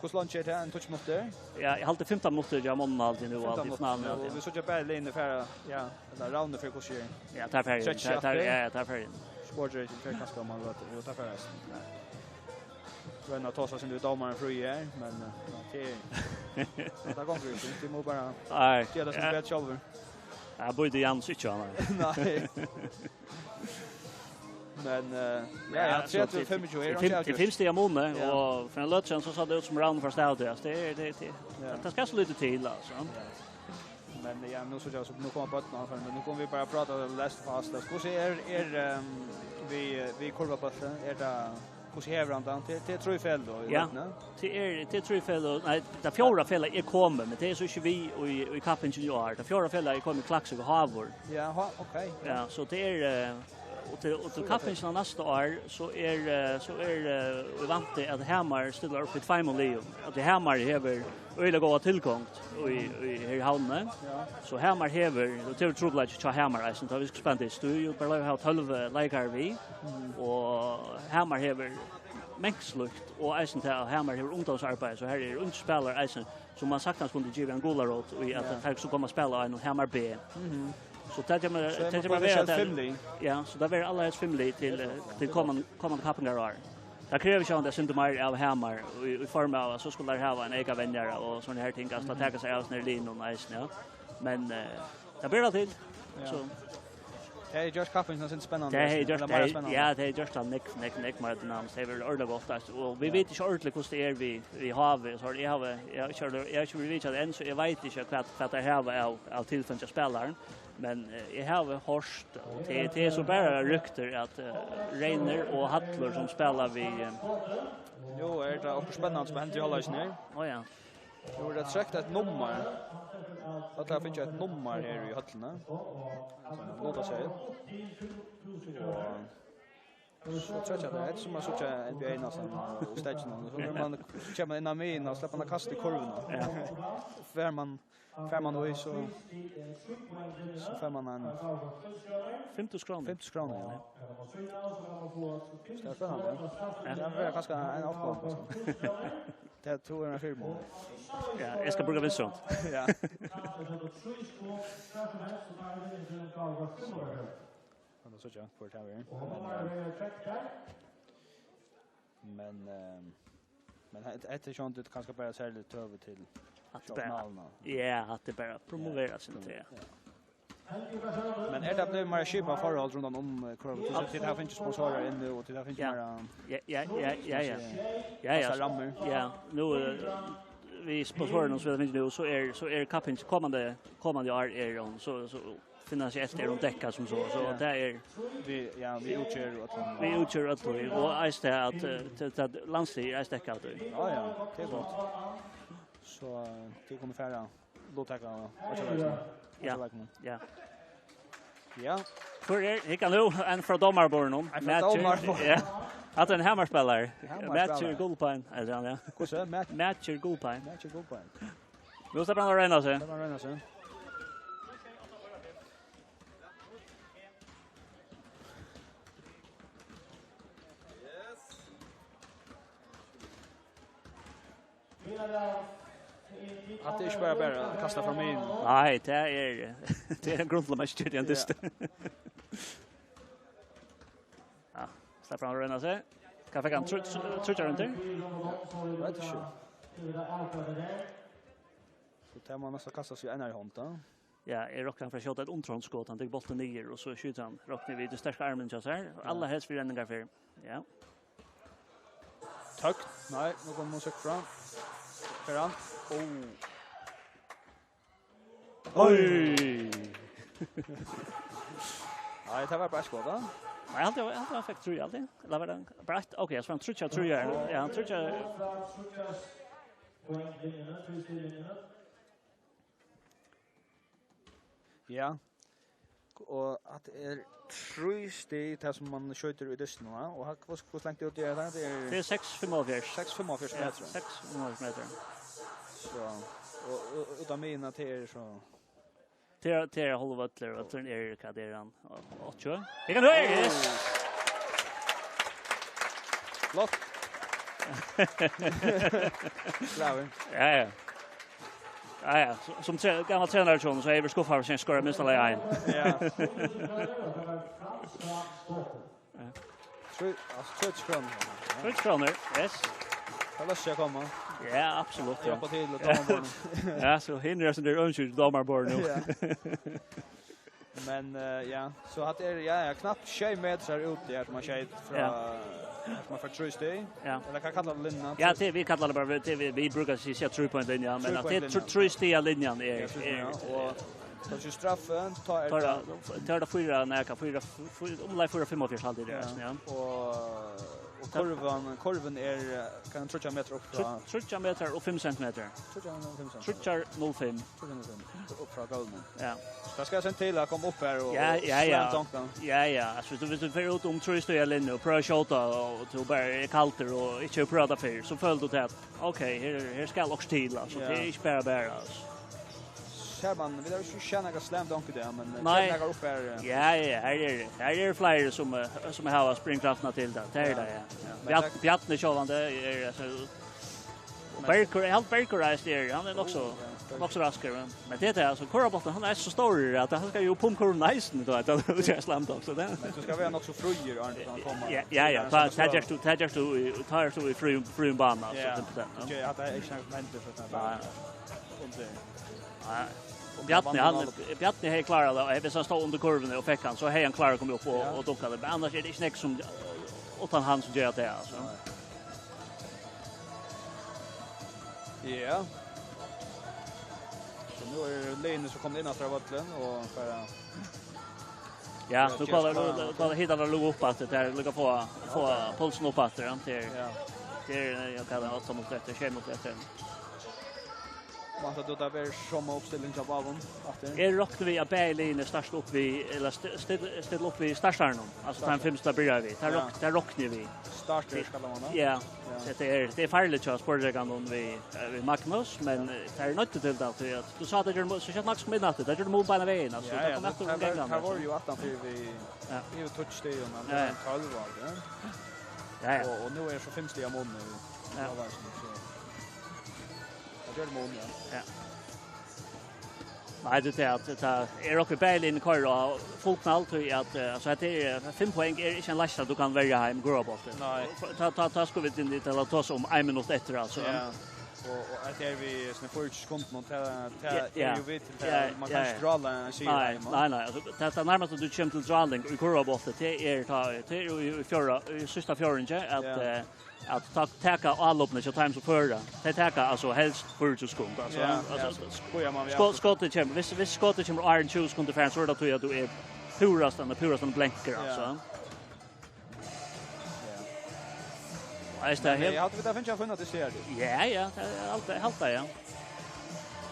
Hur långt är det en touch mot där? Ja, jag håller 15 minuter jag måste alltid nu alltid finalen alltid. Vi såg ju bara linje för eller round för hur ska Ja, tar färgen. Tar färgen. Sporter inte för kanske om man låter ta färgen. Rönna tossa sen du domaren fri är, men det går inte. Det måste bara det som vet själv. Jag borde Jans inte han. Nej. Men ja, 35 det finns det månne och för en lötchen så sa det ut som round för stadion. Det ska så lite till alltså. Men ja, nu så jag så nu kommer på men nu kommer vi bara prata läst fast. Hur ser vi kurva på det hur ser han då? Det tror jag fel då. Ja. Det tror jag fel. Nej, det fjärde felet är kommer men det är så inte vi och i kappen junior. Det fjärde felet är kommer klaxig och havor. Ja, okej. Ja, så det är och till kaffen nästa år så är vi vant att Hammar ställer upp ett final league. Att Hammar har öliga goda tillgång i havnen. Så Hammar har det tror jag att Hammar så vi ska spänna det. Du ju bara ha 12 likar vi och Hammar har mängslukt och eisen till Hammar har ungdomsarbete så här är ungspelare eisen som man sagt han skulle ge en golarot och att han ska komma spela en Hammar B. Så det är ja, så det blir alla ett familj till kommande pappengarar. Det kräver ju att det syns mer av Hammar i form av så skulle det ha en egen vänner och såna här ting att ta sig av när linjen och nice, ja. Men det blir till. Så det är just kappen som är spännande. Det är just en neck med den namn. Det är väl ordentligt gott och vi vet inte ordentligt hur det är vi har så jag kör vi vet att än så jag vet inte vad det här av tillfälliga spelaren. Men jag har hört det är så bara rykter att Reiner och Hattler som spelar vi Jo, är det också spännande som händer i alla snö. Ja. Jo, det sagt ett nummer. Att det finns ett nummer här i Hattlerna. Låt oss säga. Så tror jag det är som man såg NBA nästan i stationen. Så när man kommer in i och släpper man kast i kurvorna. Ja. Får man då så får man en 50 kronor. 50 kronor. Det är spännande. Det är ganska en avgång. Det tror jag är firma. Ja, jag ska bruka visst sånt. Ja. Och så jag får ta över. Men ett är sånt det kanske bara särskilt över till att det bara promoveras inte. Men det blev mer skipa förhåll runt om kurvan. Så det här finns sponsorer inne och det här finns mer Ja, nu vi sponsorer så finns nu så är kappen kommande år är så finansiellt är de täcka som så det är vi utgör att och är det att landslig är täcka att. Ja, det är gott. Så det kommer färra låtäcka och Ja. Ja. För jag kan nu en från domarborn Matcher. Att en Hammarspelare. Matcher Goldpine. Ja. Hur så? Matcher Goldpine. Vi måste bara rena sig. Att det är bara kasta fram in. Nej, det är en grundläggande studie det. Ja, släpp fram rena sig. Kan jag trycka runt det? Vet inte. Så tar man nästa kasta sig en i hand då. Ja, rockar för att skjuta ett omtrånskott, han tar bollen ner och så skjuter han rockar vid det starka armen så här. Alla helst för räddningar för. Ja. Tack. Nej, nu kommer musik fram. Fram. Oj. Nej, det var bara skott då. Nej, han fick tror jag alltid. Eller var det bara okej, så han tror jag. Ja, han tror jag. Ja. Och att tre steg det som man skjuter ut dysten va och hur långt ut det är det är 6,45 meter. 6,45 meter. Så och utan mina till så till halvvattler och sen är kaderan 8. Jag kan höra yes. Flott. Klaver. Ja. Ja, som gammal tränare så är vi skuffar för sin skora minsta läge. Ja. Tror kronor. Yes. Alla ska komma. Ja, absolut. Ja, på till domarbordet. Ja, så hindrar sig det önskat domarbordet nu. Men ja, så att är knappt 20 meter ut där man kör från man får true stay. Ja. Eller kan kalla det linjen. Ja, det vi kallar det bara vi brukar säga 3 point linjen, men att det true stay linjen är och så straffen tar det 4 näka 4 45 halvtid där ja. Och kurvan är kan 30 meter upp från 30 meter och 5 centimeter. 30,05 upp från golven. Ja. Så ska jag sen till att komma upp här och Ja, alltså du vet för ut om tror jag linje och pröva skjuta och till bara kallt och inte prata för så följde det att okej, här ska också till alltså det är inte bara alltså. Man vill ju känna några slam dunk där men lägger upp här. Ja, här är flyger som har springkrafterna till det. Det är det ja. Bjarne Sjövande är alltså Berker är han är också raskare men det är alltså Korabotton han är så stor att han ska ju pumpa ur nice då att det är slam dunk så det. Men så ska vi också fröjer han komma. Ja, tager du i frun bana så det på den. Okej, att det är inte mente för att ja. Bjarne är klar då. Hvis han står under kurven och fick han så är han klar att komma upp och dunkade. Men annars är det inte som utan han som gör det alltså. Ja. Så nu är Lene som kommer innanför vattlen och bara ja, då kollar hittar det lugg upp att det där lugga få pulsen upp att det är jag kallar 8 mot 1, 20 mot 1. Man har då där som uppställning av avon att är rockar vi Berlin starta upp vi eller ställa upp vi startar någon alltså den främsta börjar vi där rockar vi startar ska man ja så det är farligt att sporta om vi Magnus men det är något till att du sa att det är så jag max midnatt det är mot på vägen alltså det kommer efter gången här var ju att han för vi ju touch det och man 12 var ja och nu är så 50 mån nu ja gör det mån ja. Nej, det är uppe i Berlin kör och fotboll tror jag att alltså att det är 5 poäng är inte en last att du kan välja hem Grobotten. Nej. Ta ska vi in dit eller ta oss om 1 minut efter alltså. Ja. Och att är vi såna 40 sekunder mot är ju vet till man kan dra en sig. Nej, alltså det är närmast att du kommer till dralling i Grobotten det är ju förra sista fjärde att täcka alla uppnå times of förra. Det täcka alltså helst 40 sekunder alltså skottet kommer. Hvis skottet kommer Iron 20 sekunder för så då tror jag att du är purast och blänkar alltså. Ja. Är det helt? Jag hade det finns funnit det ser det. Ja, allt ja.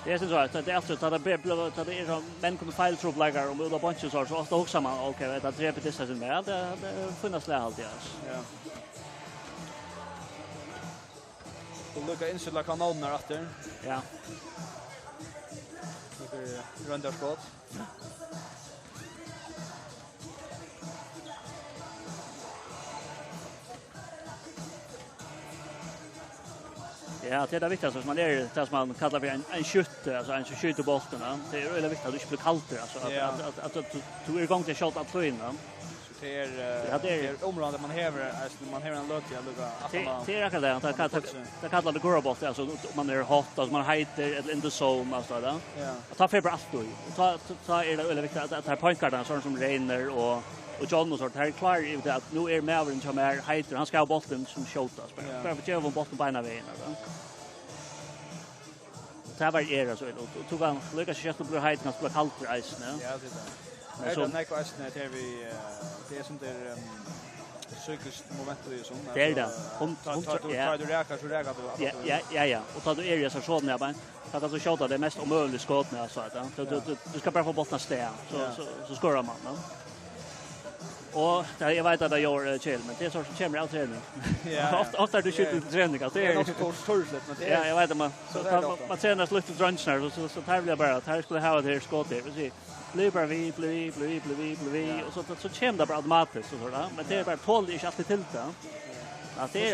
Det är så att det är efter att det är men kommer fel trubbelagar och då bunches så ofta också man okej vet att repetera sin med det finnas det alltid alltså. Ja. Och lucka insula kanalen där efter. Ja. Det rundar skott. Ja, det är viktigt att man är det som man kallar för en skytte, alltså en skjuter bollen. Det är väldigt viktigt att du inte blir kallt alltså att du är igång till shot att slå in den. Det är området man häver en löt jag lugga att det är det kallar det Gorobot alltså man är hot alltså man heter eller in the zone alltså där. Ja. Ta feber allt då. Ta är det väldigt viktigt att ta pointgarden sån som Reiner och John och så här klar ju att nu är Melvin som är heter han ska ha bollen som skjutas bara för att ge bollen på ena vägen alltså. Det var det så då tog han lyckas skjuta på heiten att bli kallt i isen. Ja, det är det. Så när jag är vi det är som det psykiskt moment i sån. Det är det. Tar du räkar så räkar du. Ja. Och tar du är så sån där bara. Att alltså skjuta det mest omöjligt skott när så att du ska bara få bottna stäm så skorar man. Och jag vet att jag gör chill men det är så som kommer av träning. Ja. Ofta du skjuter till träning att det är också torrsligt men det är. Ja, jag vet att man tränar lite drunchnar så tar vi bara att här skulle ha det här skottet. Vi ser blir bara vi och så kommer det bara automatiskt så där. Men det är bara tål inte alltid till det. Att det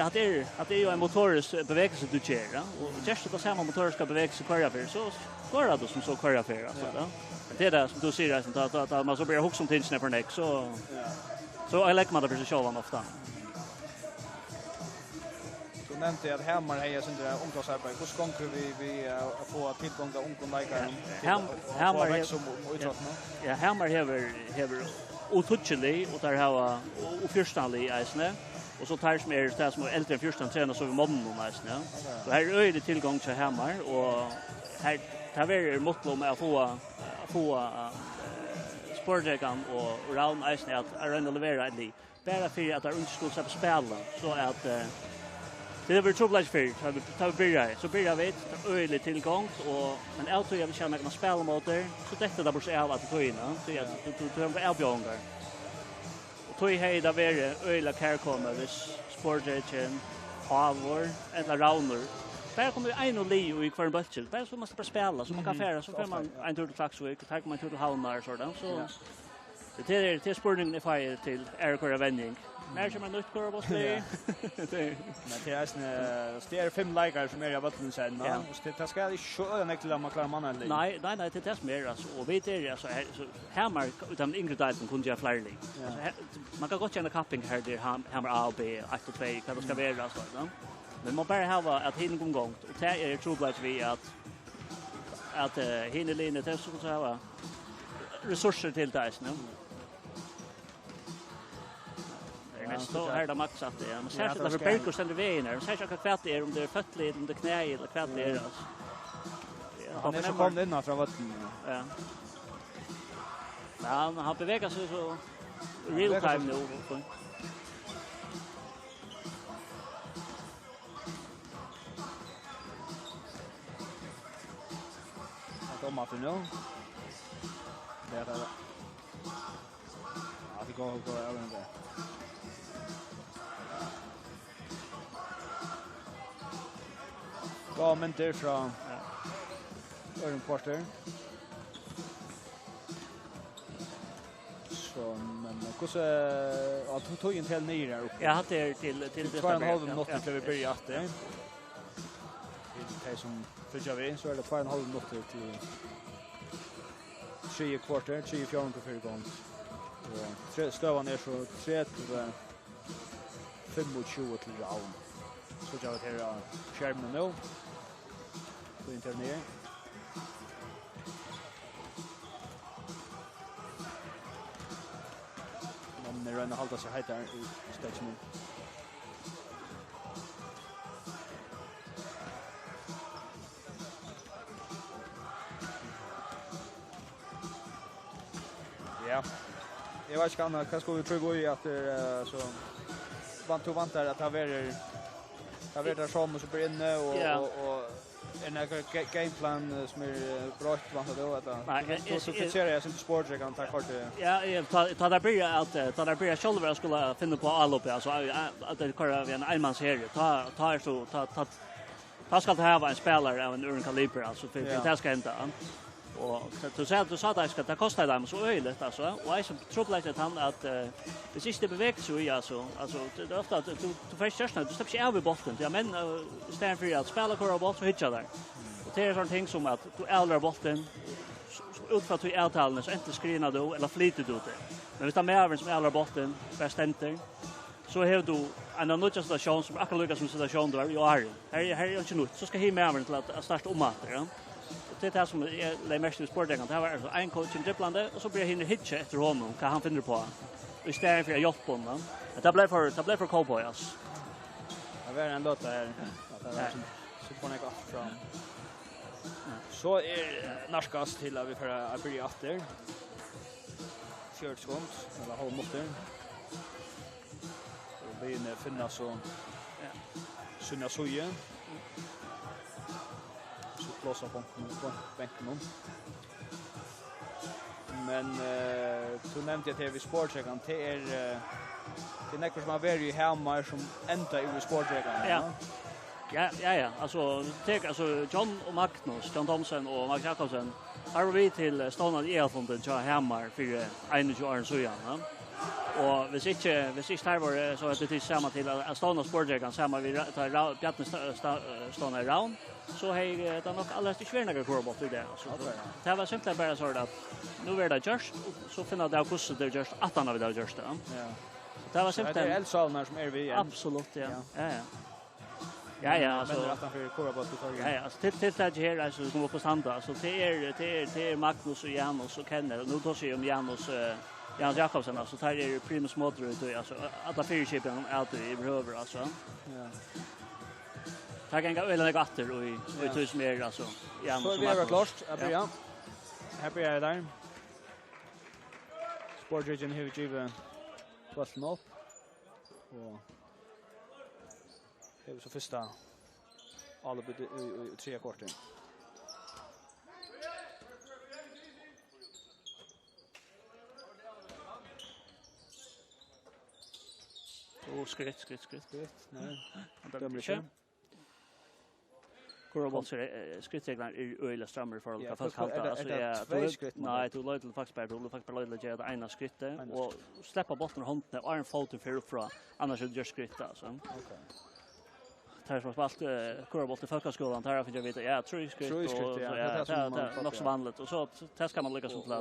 är ju en motorisk bevegelse du kör och just det samma motoriska bevegelse kvar för så går det som så kvar för alltså det är det som du säger att man så blir hooks som tinsen för neck så jag lägger man det för sig själv ofta. Så nämnde jag att Hammar hejar sin där omklassarbete. Hur ska vi få tillgång till ungdomsläkaren? Hammar som utsattna. Ja, Hammar har otouchally och där har oförståelig isne. Och så tar som det som äldre än 14 tränar så vi månen och nästan. Så här är det tillgång till Hammar och här tar vi motto med att få sportrekan och round isne att renovera det. Bara för att det inte skulle släppa spela så att det var trubbel för så börjar vi öle tillgång och men auto jag vill känna några spelmotor så detta där borde jag att ta in så jag du har erbjudangar. Tog hej där var öla kärkommer vis sportrechen Havor eller Rauner. Där kommer en och Leo i kvar bulten. Där så måste bara spela så man kan färra så får man en tur till Klaxvik och tar man tur till Havnar så där så det är sporting if I till Erik och Vending. När ska man ut köra bort det? Men det är 5 läkare som är i vattnet sen. Det ska inte köra en äcklig man klarar mannen. Nej, det är mer alltså och vet det alltså så Hammar utan yngre delen kunde jag flyga. Man kan gott känna capping här där Hammar A och B 1 och 2 kan det ska vara så där. Men man bara ha att hinna gång och det är trubbel vi att hinna linje det så att ha resurser till det nu. Så här där maxat det. Men särskilt när Bergkor ständer vägen där. Särskilt att kvart är om det är föttled, om det är knä eller kvart är alltså. Han är så kom in från vatten. Ja. Men han beväger sig så real time nu. Att om att nu. Det är det. Ja, det går även där. Ja, men det är från Örn Kvarter. Så, men hur tog en till ner där uppe? Jag hade till det. 2,5 minuter till vi börjar att det. Det som följer vi så är det 2,5 minuter till 3 kvarter, 3-4 på 4 gånger. Och stövan är så 3-25 till round. Så jag vet här skärmen nu. Så inte ner. Men det ränner halta sig här i stationen. Ja. Jag vet inte vad ska vi pröva i att så vant där att ha varit där som så blir inne och en gameplan som är bra vant då att nej så fixerar jag inte sport jag kan ta kort. Ja, ta där börja själva skulle finna på all uppe alltså att det kör en enmansserie. Ta ska ha en spelare av en urn kaliber alltså för det ska inte och du sa att det kostar dem så öjligt alltså och jag som tror att han att det sista beväger sig alltså det är ofta att du först du släpper sig över bollen ja men stand för att spela kör boll så hittar där och det är sån ting som att du äldrar bollen utför till avtalen så inte skrina då eller flyter du det men utan med även som äldrar bollen bästenter så har du en annan situation som akkurat lyckas som situation där ju här är inte något så ska he med även till att starta om ja det är som är mest i sporten det var alltså en coach i dribblande och så blir han hitcha efter honom kan han finna på istället för att hjälpa honom det blev för cowboys det var en låt där så får jag gå fram så är narskas till att vi för att börja efter kört skont eller håll motor Vi inne finna så Sunna Soje. Så plåsa på bänken. Men du nämnde att det vi sportchecken till det näkor som har varit i Hammar som ända i sportchecken. Ja. Alltså John och Magnus, John Thomsen och Max Jakobsen har vi till Stånad E-fonden till Hammar för 21 år sedan. Och vi sitter här var så att det är samma till att Stånad sportchecken samma vi tar Bjarne Stånad round. Så hej det nog alldeles inte svärna korbot i det alltså. Det var simpelt bara så att nu är det just så finna det hur det just att han har det just. Ja. Det var simpelt. Det är Elsalnar som är vi. Absolut ja. Ja, alltså men att han för korbot för. Ja, alltså till det här alltså som var på standa alltså det är Magnus och Janus och Kenneth. Nu då ser om Janus Jakobsen alltså tar är primus motor ut alltså alla fyrskipen är i över alltså. Ja. Tack en gång eller gatter och i tus mer alltså. Ja, så vi har klart att börja. Här börjar det där. Sportregion har givet bollen upp. Och det är så första alla i 3 kvarter. Och skritt. Nej. Det blir kör. Korobot skrittreglar är öliga strammar för att fast halta alltså nej du låter faktiskt bara lägga det ena skrittet och släppa bollen och handen och en foten för uppfra annars är det just skritt alltså. Okej. Tar som spalt korobot i folkskolan tar jag för jag vet jag tror skritt och det är nog så vanligt och så det ska man lyckas med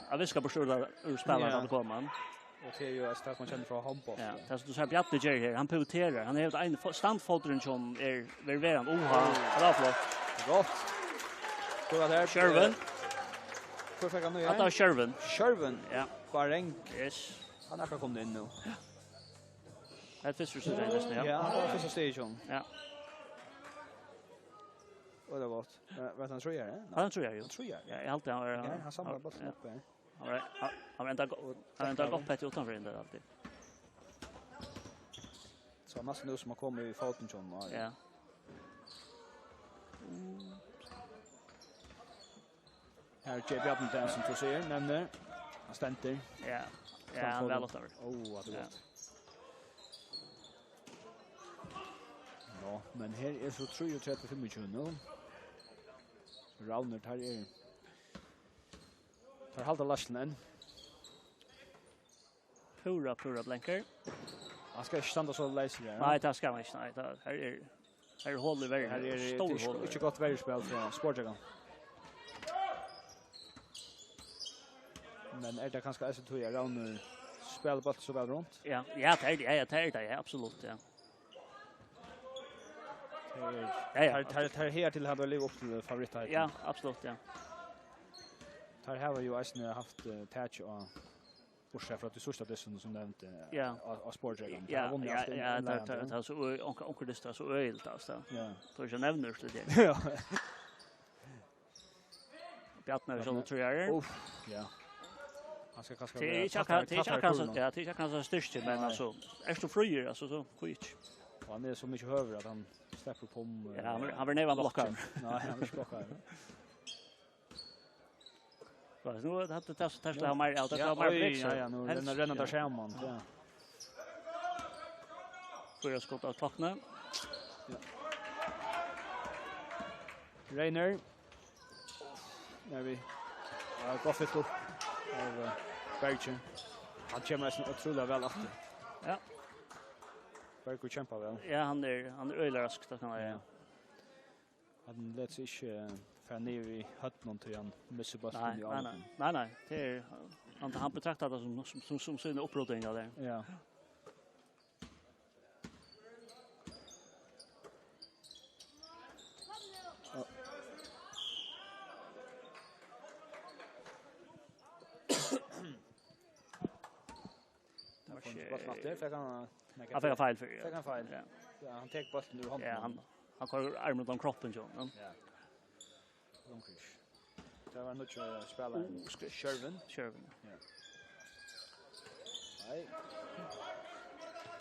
att viska på stora ur spelarna att komma. Och det är ju att man känner från handboll. Ja, det är så här Bjarne Jerry här. Han pivoterar. Han har en standfoten som är ververan. Bra flott. Gott. Då var det Shervin. Hur fick han nu? Att Shervin. Shervin. Ja. Bareng. Yes. Han har kommit in nu. Det är första steget nästan, ja. Ja, det är första steget. Ja. Och det var gott. Vad han tror jag är? Han tror jag ju. Ja, jag alltid han samlar bollen upp. All right. Han väntar gott på utanför in där alltid. Så massa nu som har kommit i foten John. Ja. Här är Bjarne där som du ser nämner. Han ständer. Ja. Ja, han väl åt över. Vad det gott. Ja, men här är så 33-25 nu. Rauner här är tar halda Larsen. Pura blanker. Han ska inte stanna så läs igen. Nej, det ska man inte. Nej, här är håll i världen. Här är stor håll. Inte gott världsspel för Sportjagan. Men är det kanske så tror jag Rauner spelar bara så väl runt. Ja, det är det, absolut, ja. Här här till hade liv upp till favoriter. Ja, absolut, ja. Här har ju Asne haft touch och bortsett från att det största dessen som nämnt av Sportjagan. Ja, det har så onkel det så ölt alltså. Ja. Så jag nämner det. Ja. Bjarne så tror jag. Ja. Han ska kanske det är kanske störst men alltså är så fröjer alltså så skit. Han är så mycket högre att han släpper på ja, han var näva blockar. Nej, han vill blocka. Så nu det Tesla har mer out att mer bricks. Ja, nu renner där skärman. Ja. Får jag skott av klockan. Ja. Rainer. När vi går för upp av Bergen. Han kommer nästan otroligt väl efter. Ja. Bergen kämpar väl. Ja, han är öjlig raskt att han är. Han lät sig inte för ner i hötten till han missar bollen i armen. Nej. Det är han betraktar det som sina upprodningar där. Ja. Han fick fel för det. Fick han fel. Ja, han tar bollen ur handen. Ja, han kör armen om kroppen så. Ja. Långkurs. Det var nog spelaren Shervin. Ja. Nej.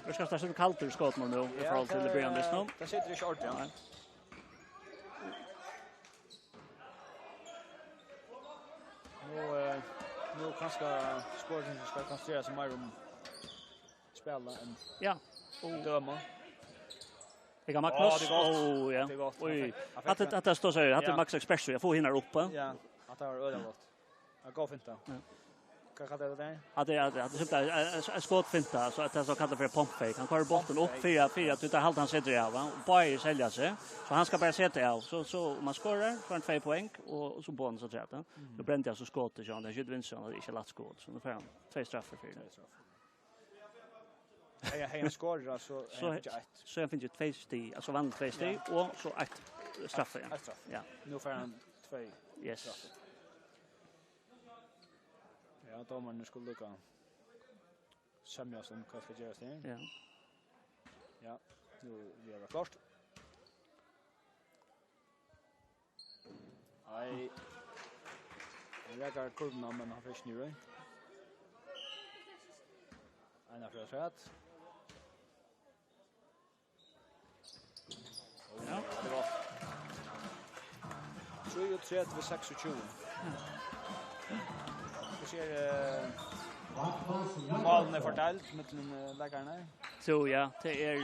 Vi ska starta kallt ur skott nu i förhåll till Brian Liston. Det sitter inte ordentligt. Nu kanske Sporting ska koncentrera sig mer om spela än döma. Det kan Magnus. Ja. Oj. Att det står så här, att Max Expresso jag får hinna uppe. Ja, att det var öde gott. Jag går fint då. Vad kallar det där? Att det sitter skott fint så att det så kallar för pump fake. Han kör bollen upp 4 utan halt han sätter av. Och bara sälja sig. Så han ska bara sätta av. Så man skorar för en 2 poäng och så bonus så tror jag. Då brände jag så skottet så han skulle vinna så det är inte lätt skott. Så nu får han 2 straffar för det. Jag skorar så jag finns 2 steg, alltså vann 2 steg och så 1 straff igen. Ja. Nu får han 2. Yes. Ja, domaren skulle lucka. Samja som vad ska göras där. Ja. Ja, nu är det klart. Jag lägger kurvorna men han fick nu. Ena för rätt. Ja, det var 33-26. Vi ser malen är fördelat mellan läggarna. Så ja, det är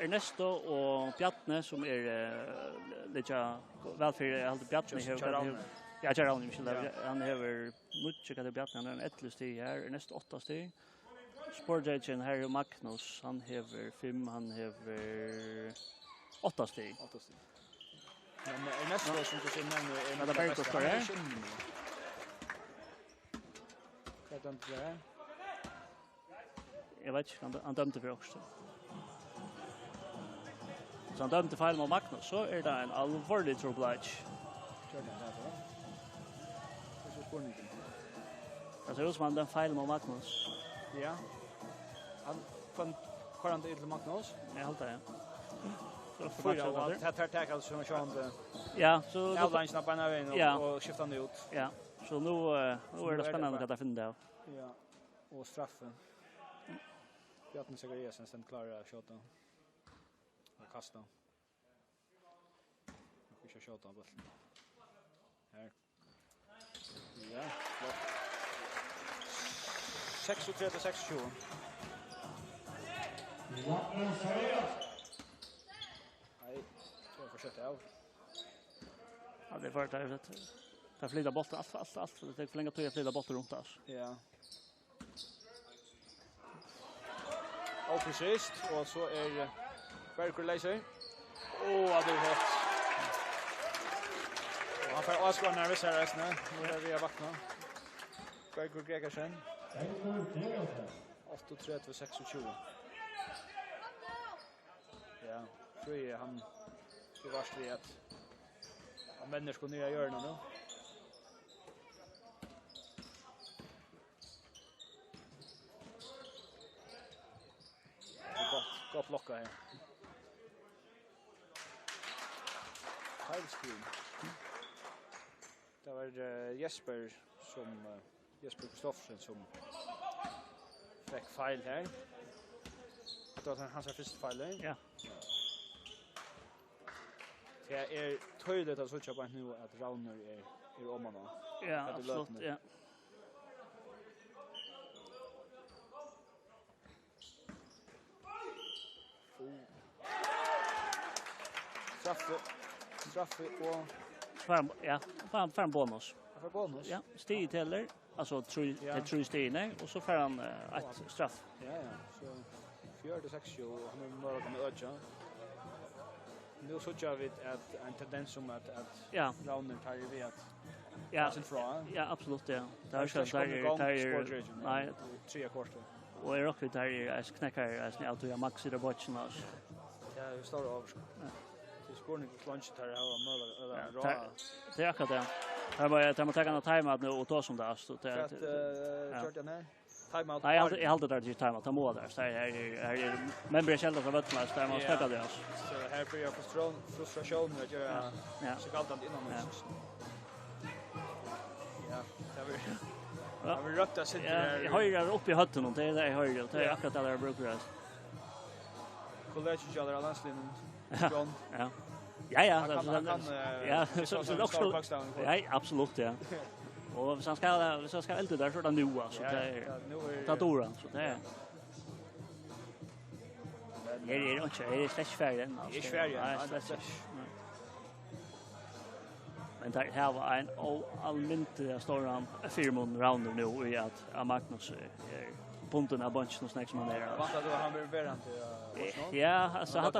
Ernesto och Bjarne som lite väl för allt Bjarne Ja, Jarron han har mycket att Bjarne han är 11 steg här, Ernesto 8 steg. Sportagent här Magnus han har 5, han har 8 steg. Men Ernesto som du ser nu är det bättre för det. Vad dömde det? Jag vet inte, han dömde för också. Så han dömde fel mot Magnus, så är det en allvarlig troublage. Det ser ut som han dömde fel mot Magnus. Ja. Han fann kvarande till Magnus. Jag håller det. Så för att det tackar som Sean. Ja, så då lunchen på vägen och skifta han ut. Ja. Så nu är det spännande att jag finner det. Ja. Och straffen. Bjarne Zachariasen sen klarar att skjuta. Och kasta. Och försöka skjuta bollen. Här. Ja, klart. 36-26. Nej, så försöker jag. Ja, det var det. Det flyger bollen allt. Det tar för länge att flyga bollen runt oss. Ja. Och precis, och så är Berger Laser. Det är hett. Och han får avskåra nervös här resten. Nu är vi vakna. Berger Gregersen. 38-26. Ja, tror jag han det varst vi att han vänder ska nya göra nu. Gott locka här. Heilskrin. Det var Jesper Kristoffersen som fick fel här. Det var hans första fel där. Ja. Det är tydligt att switcha på nu att Rauner är om honom. Ja, absolut. Ja. Straffe och för en bonus. För bonus? Ja, stig teller. Alltså tre steg och så får han ett straff. Ja. Så 4-6 och han är några med ödja. Nu så gör vi att en tendens som att Rauner tar ju vid att Ja, absolut ja. Där ska där nej 3 kvarter. Och är också där knäcker snällt och Max i där botchen oss. Ja, vi står över. Det spårning på lunch där har möjlighet. Det är akkurat det. Här var jag ta en timeout nu och ta som det så det kört den här. Timeout. Nej, jag hade där till timeout ta mål där. Så här men blir själva från Vättnäs där man stödde det oss. Så här blir jag frustration med att göra så kallt att inom oss. Ja, det var Han vill rötta sig Jag höjer upp i hötten och det är det jag höjer. Det är akkurat det där brukar det. College Jalla Lanslin. John. Ja. Ja, absolut ja. Och så ska alltid där så där nu alltså det är Dora så det är. Det är inte slash färgen. Det är färgen. Men där här var en allmänt stor firmon rounder nu i att Magnus är punten av bunchen och snacks som han är. Vad då han vill vara inte. Ja, alltså han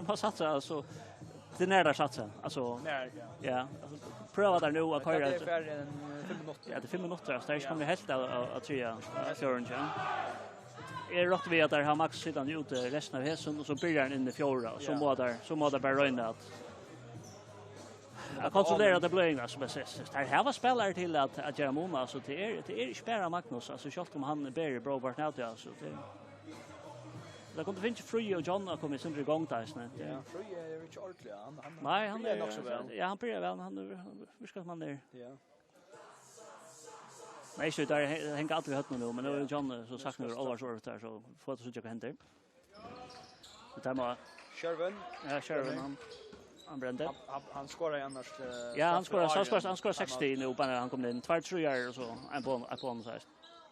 har satsa alltså det nära satsa. Alltså ja, alltså pröva där nu och köra. Det är färre 5 minuter. Ja, det är 5 minuter. Så där ska vi helt att trea fjärden. Är rätt vi att där har Max sidan ute resten av hästen och så börjar han in i fjärde och så må där bara rinna att jag kontrollerar det blöjningar som precis. Det här var spelare till att göra många så det är inte bara Magnus alltså självt om han är bra vart nu alltså det kunde finns Fru och John har kommit sönder igång där snart. Ja, Fru är inte ordentlig. Nej, han är också väl. Ja, han börjar väl. Hur ska man där? Ja. Nej, så där hänger alltid hött nu, men nu är John så sagt nu allvarsåret där så får det så jag händer. Det var Sherwin. Ja, Sherwin han brände. Han skorar annars. Ja, han skorar 60 nu bara han kom in 2-3 år och så en på honom så här.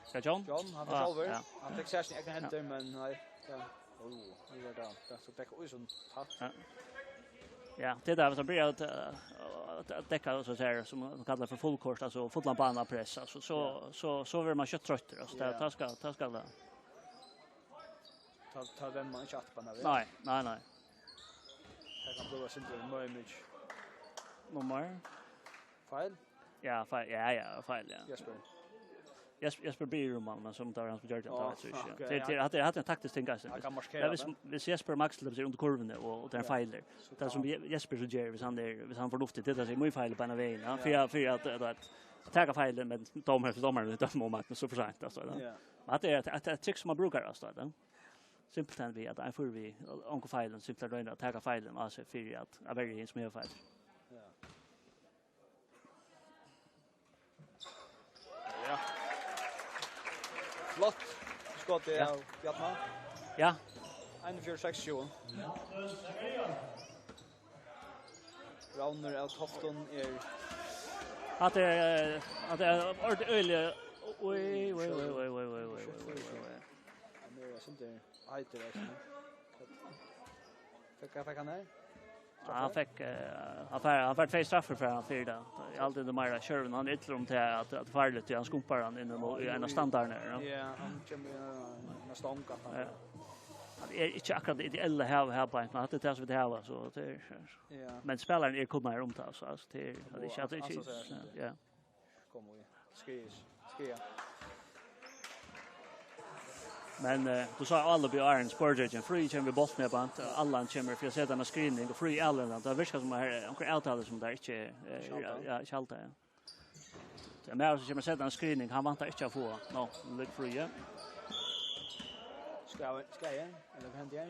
Ska John? Han får över. Han fick särskilt egna händer men nej. Ja. Det var där. Så det är ju tatt. Ja, det där så blir att täcka så där som man kallar för full course alltså fotland bana press alltså så vill man kött trött alltså det ska det. Ta den man chatta på när. Nej. Jag kan prova sin mycket. Nummer. File? Ja, file ja. Jesper Byrman men som tar hans budget att så. Det hade en taktisk tänka sig. Det Jesper Max lägger under kurvan och där failar. Det som Jesper så gör hvis han förnuftigt det är mycket fel på en väg. För att ta failen men domaren det må Max så för sent alltså. Att det är ett trick som man brukar alltså då. Simpelt än vi att jag får vi onko failen simpelt då att ta failen alltså för att är väldigt som fel. Ja. Flott. Skott det av Bjartman. Ja. 1-4-6-7. Rauner av Tofton att det är öl oj. Han är sånt där heter det. Fick han där? Han fick face straffer för han för det. Alltid det mer Sherwin han yttrar om till att farligt han skumpar han in i en standard där. Ja, han kommer nästan onka. Det är inte akkurat det ideella här på men att det är så det här så det är. Ja. Men spelaren är kommer om det så alltså det är inte att det ja. Kom vi. Ska. Men du sa alla blir Iron Spurgeon free kommer vi bort med band alla kommer för att sätta en screening och free alla det verkar som här onkel avtalet som där inte ja schalta. Det mer så kommer sätta en screening han vantar inte att få look free ja. Ska jag eller vad händer jag?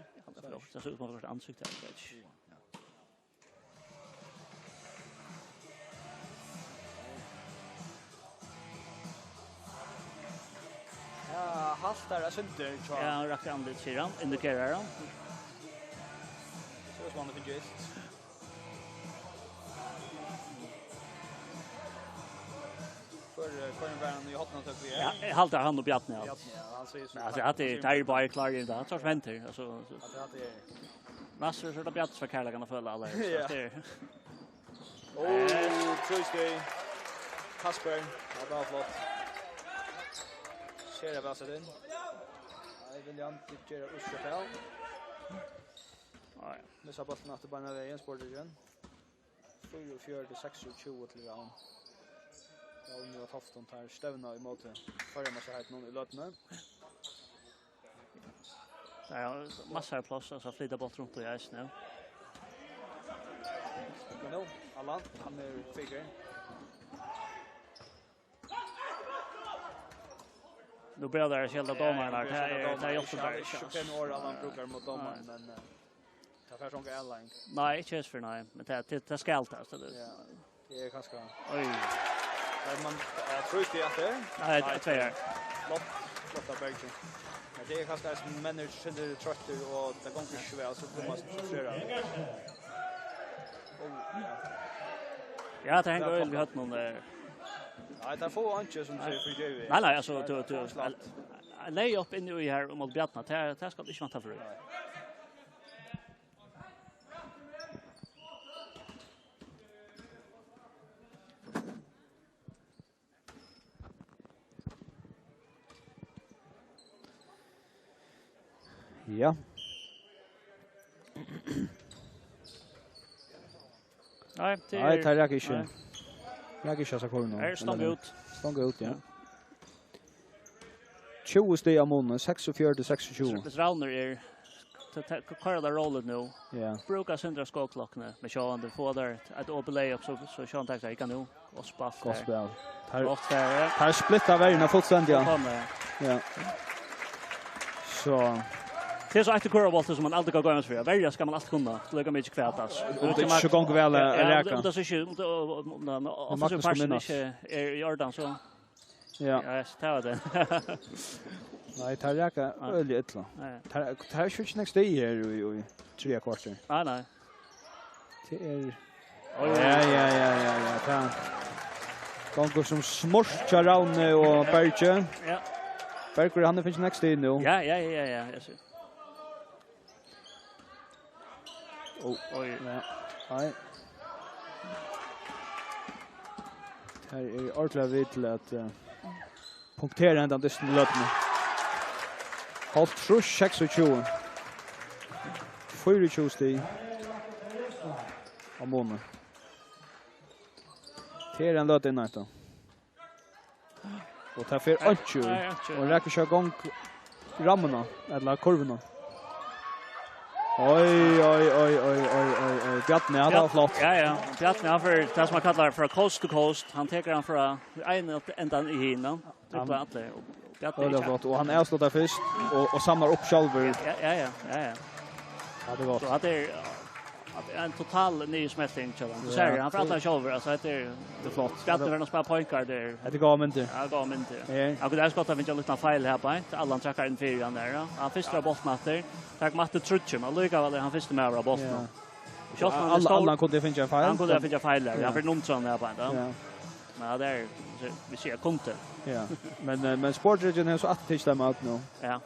Det ser ut som ett ansikte där. Ja, hastar center tror jag. Ja, han räcker an lite sidan, indikerar han. Så som det just. För världen i hotna så vi. Ja, haltar han och Bjartne alltså. Han säger så. Alltså att det är bara klar i det. Så väntar alltså. Att det är Nasser så det Bjartne för kärleken att följa alla. Så det. Tuesday. Kasper, det var flott. Ser det bara så den. Jag vill ju inte göra Uschefäll. Nej, men så bara att bara vägen sportar igen. 4-4-6-20 till round. Ja, nu har Tofton tar stävna emot förra massa här någon i lötna. Ja, massor av plats så flytta bort runt och jäs nu. Men Allan, han är figure. Nu blir det skilda domaren där. Det är just där. 25 år Allan brukar mot domaren men ta för sån airline. Nej, inte just för nej, men det ska allt alltså det. Ja. Det är kanske. Oj. Man tror inte att det. Nej, två här. Lotta Bergström. Men det är kanske som människor känner trötter och det går inte väl så det måste försöka. Ja, det hänger väl vi hört någon där. Nej, det får inte som säger för Jerry. Nej, alltså du lay upp in i här mot Bjartna. Det ska inte vara för. Ja. Nej, det är jag inte. Jag gick så kvar nu. Är stånga ut. Stånga ut, ja. 20 steg av månen, 46-26. Det Rauner är kvar där rollen nu. Ja. Brukar syndra skåklockorna med Sean det får där att obelay upp så Sean tackar jag kan nu och spaff. Gospel. Här splittar världen fullständigt. Ja. Så det är så att kurvabolten som man alltid kan gå med för. Välja ska man alltid kunna. Lägga mycket kvätas. Och det är så gång väl räka. Det är så inte är Jordan så. Ja. Ja, det var det. Nej, tar räka öl ettla. Tar switch next day här i 3 kvarter. Nej. Det är Ja. Ta. Gånger som smorskar Raune och Berge. Ja. Berger han finns next day nu. Ja, jag ser. Oj. Ja. Nej. Här är ordentligt vid till att punktera ända det löpne. Halt 26. 24 steg. Amon. Det är en löt innan då. Och tar för anchu. Och räcker sig gång rammorna eller kurvorna. Oj. Bjartne hade var flott. Ja. Bjartne han för det som man kallar för coast to coast. Han tar han för en ändan i hinnan. Trippla alla. Bjartne är flott och han är slått där först och samlar upp själva. Ja. Ja, det var. Så att det är en total ny smättning så han säger han pratar själv alltså att det är flott. Bjartne vill nog spela pointguard där. Det går men inte. Ja, går men inte. Jag kunde skott av en liten fel här på inte. Alla trackar in för han där. Han fiskar bollmatter. Tack Matte Trutchum. Han lyckas väl han fiskar med av bollen. Alla kunde finna fel. Han kunde finna fel där. Han för Nonsson där på inte. Ja. Men där vi ser konten. Ja. Men Sportregion har så att det stämmer ut nu. Ja.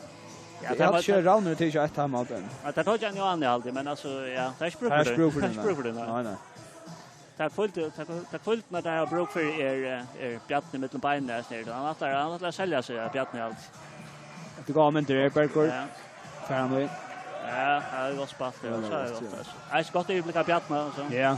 Jag har kört Rauner till ett timeout än. Ja, det tar jag ju an alltid men alltså ja, det är spruk för det. Nej. Tack fullt när det har bruk för Bjartne med benen där. Han att sälja sig Bjartne allt. Det går men det är Bergkort. Ja. Family. Ja, det är gott spatt det. Så är det gott. Jag ska inte blicka Bjartne så. Ja.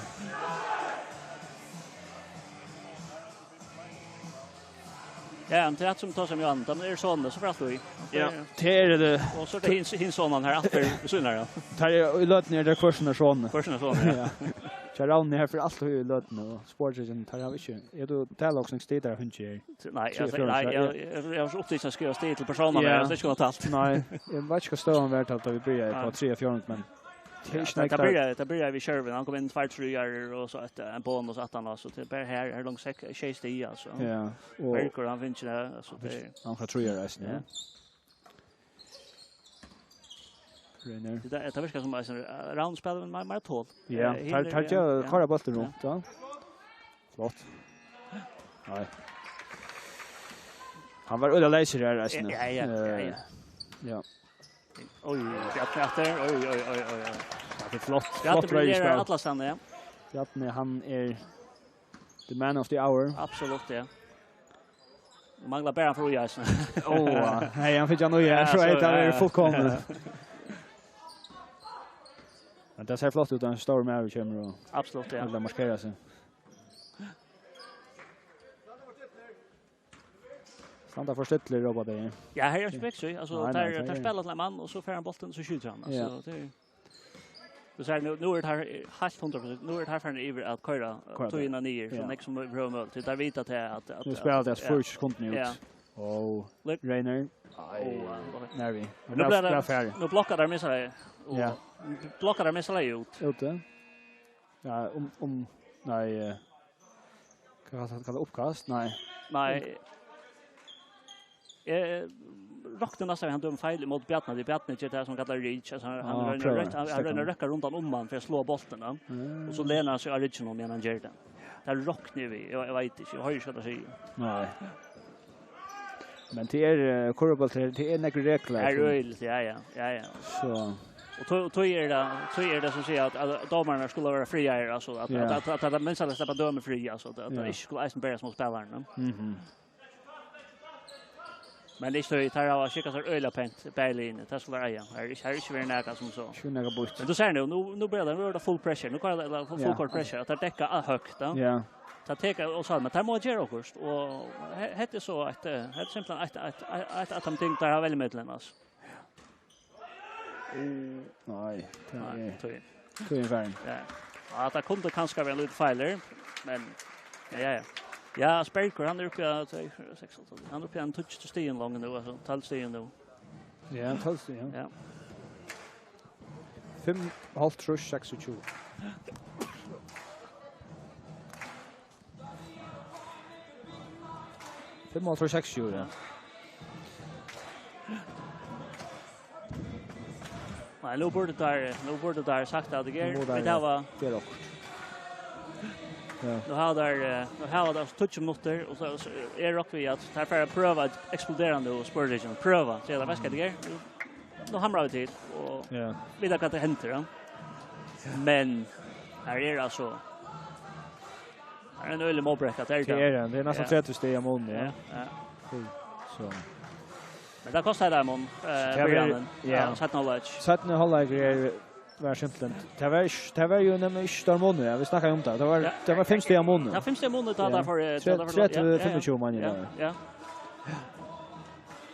Ja, men det är som tar som jag antar, men det är sån så för att vi. Ja, det är det. Och så det hinns sån här efter synar då. Tar jag löt ner där kursen sån. Ja. Charown här för allt hur löt nu. Sportregion tar jag inte. Är du talar också sted där hon ger. Nej, jag har upptäckt att skriva stil till personerna där, så det ska ta allt. Nej, jag vet inte vad stön vart att vi börjar på 3-4 men det börjar vi kör. Han kom in 2-3 och så att en bonus att han så det är här långt 6 i alltså. Ja. Och Berger han vinner det alltså det. Han får 3 resten. Ja. Det verkar som en roundspel med maraton. Ja, tar jag klara bollen runt då. Flott. Nej. Han var öde läser där resten. Ja. Oj, Bjartne efter. Oj. Det är flott. Flott rejspel. Alla stannar, ja. Bjartne, han är the man of the hour. Absolut, ja. Manglar bara för Ojasen. Nej, han fick ju nog så är det fullkomligt. Men det ser flott ut en stor med kommer och absolut, ja. Alla markerar sig. Standa för Stettler robbar det. Ja, här är spexy. Alltså där spelar en man och så får han bollen så skjuter han. Alltså det så säger nu är det här helt 100%. Nu är det här för en iver att köra två innan nier så nästa som bra mål. Det där vet att nu spelar det först kontinuerligt. Oh, Rainer. Nervi. Nu blockar där missar det. Ja. Blockar där missar det ut. Ute. Ja, nej. Kan det uppkast? Nej. Nej. Rockte nästan han döm fel mot Bjarne. Det Bjarne inte det som kallar reach. Alltså han rör räcka runt om man för att slå bollen. Och så länar han sig original med han gör det. Det rockar vi. Jag vet inte. Jag har ju skott att säga. Nej. Men det är korreboll det är några regler. Är öligt, ja. Så och då är det som säger att domarna skulle vara fria alltså att minst att släppa dömer fria alltså att det inte skulle ens bära som spelarna. Men det står ju tar av skicka så öliga pent Berlin. Det skulle vara här är inte vara näka som så. Några bort. Men då säger nu börjar det full pressure. Nu kan det full court pressure att täcka högt. Ja. Ta teka och så men tar må göra också och heter så att det simpelt att de tänkte ha väl medlen alltså. Nej, det är fint. Ja. Att det kunde kanske vara lite fejler men ja. Ja, Sperker han uppe att 6. Han uppe en touch till stien långt nu alltså 12 stien nu. Ja, 12 stien. Ja. 5 halvt 26. Det måste vara 6 år. Nej, nu borde där sagt att det var det också. Ja. Nu har där touch minuter och så är rock vi att ta för att pröva att exploderande och spurgeon pröva så vad ska det göra? Nu hamrar vi till och vi där kan det hända. Men här är det alltså en öle mobbräcka där. Det är nästan 30 steg i mån. Ja. Så. Men det kostar det mån början. Ja, 17 halvlek är var simpelt. Det var ju nämligen inte stor mån. Vi snackade om det. Det var 5 steg i mån. Ja, 5 steg i mån där för 25 man. Ja.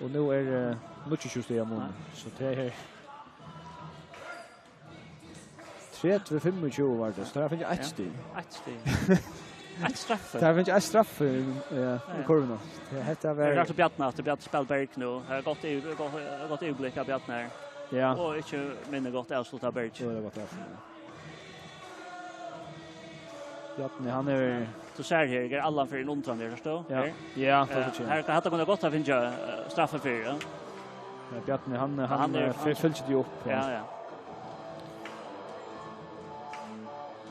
Och nu är mycket steg i mån. Så det är 3-25 var det. Så det finns ett steg. Ett steg. Ett straff. Det finns ett straff i kurvorna. Det heter väl. Det är också Bjarne att Bjarne Spelberg nu. Har gått överblick av Bjarne. Ja. Och inte minne gott avsluta Berg. Det var gott. Bjarne han är så ser här alla för en ontran där förstå. Ja, här kan det kunna gott att finna straffen för. Ja. Bjarne han fyllde ju upp. Ja.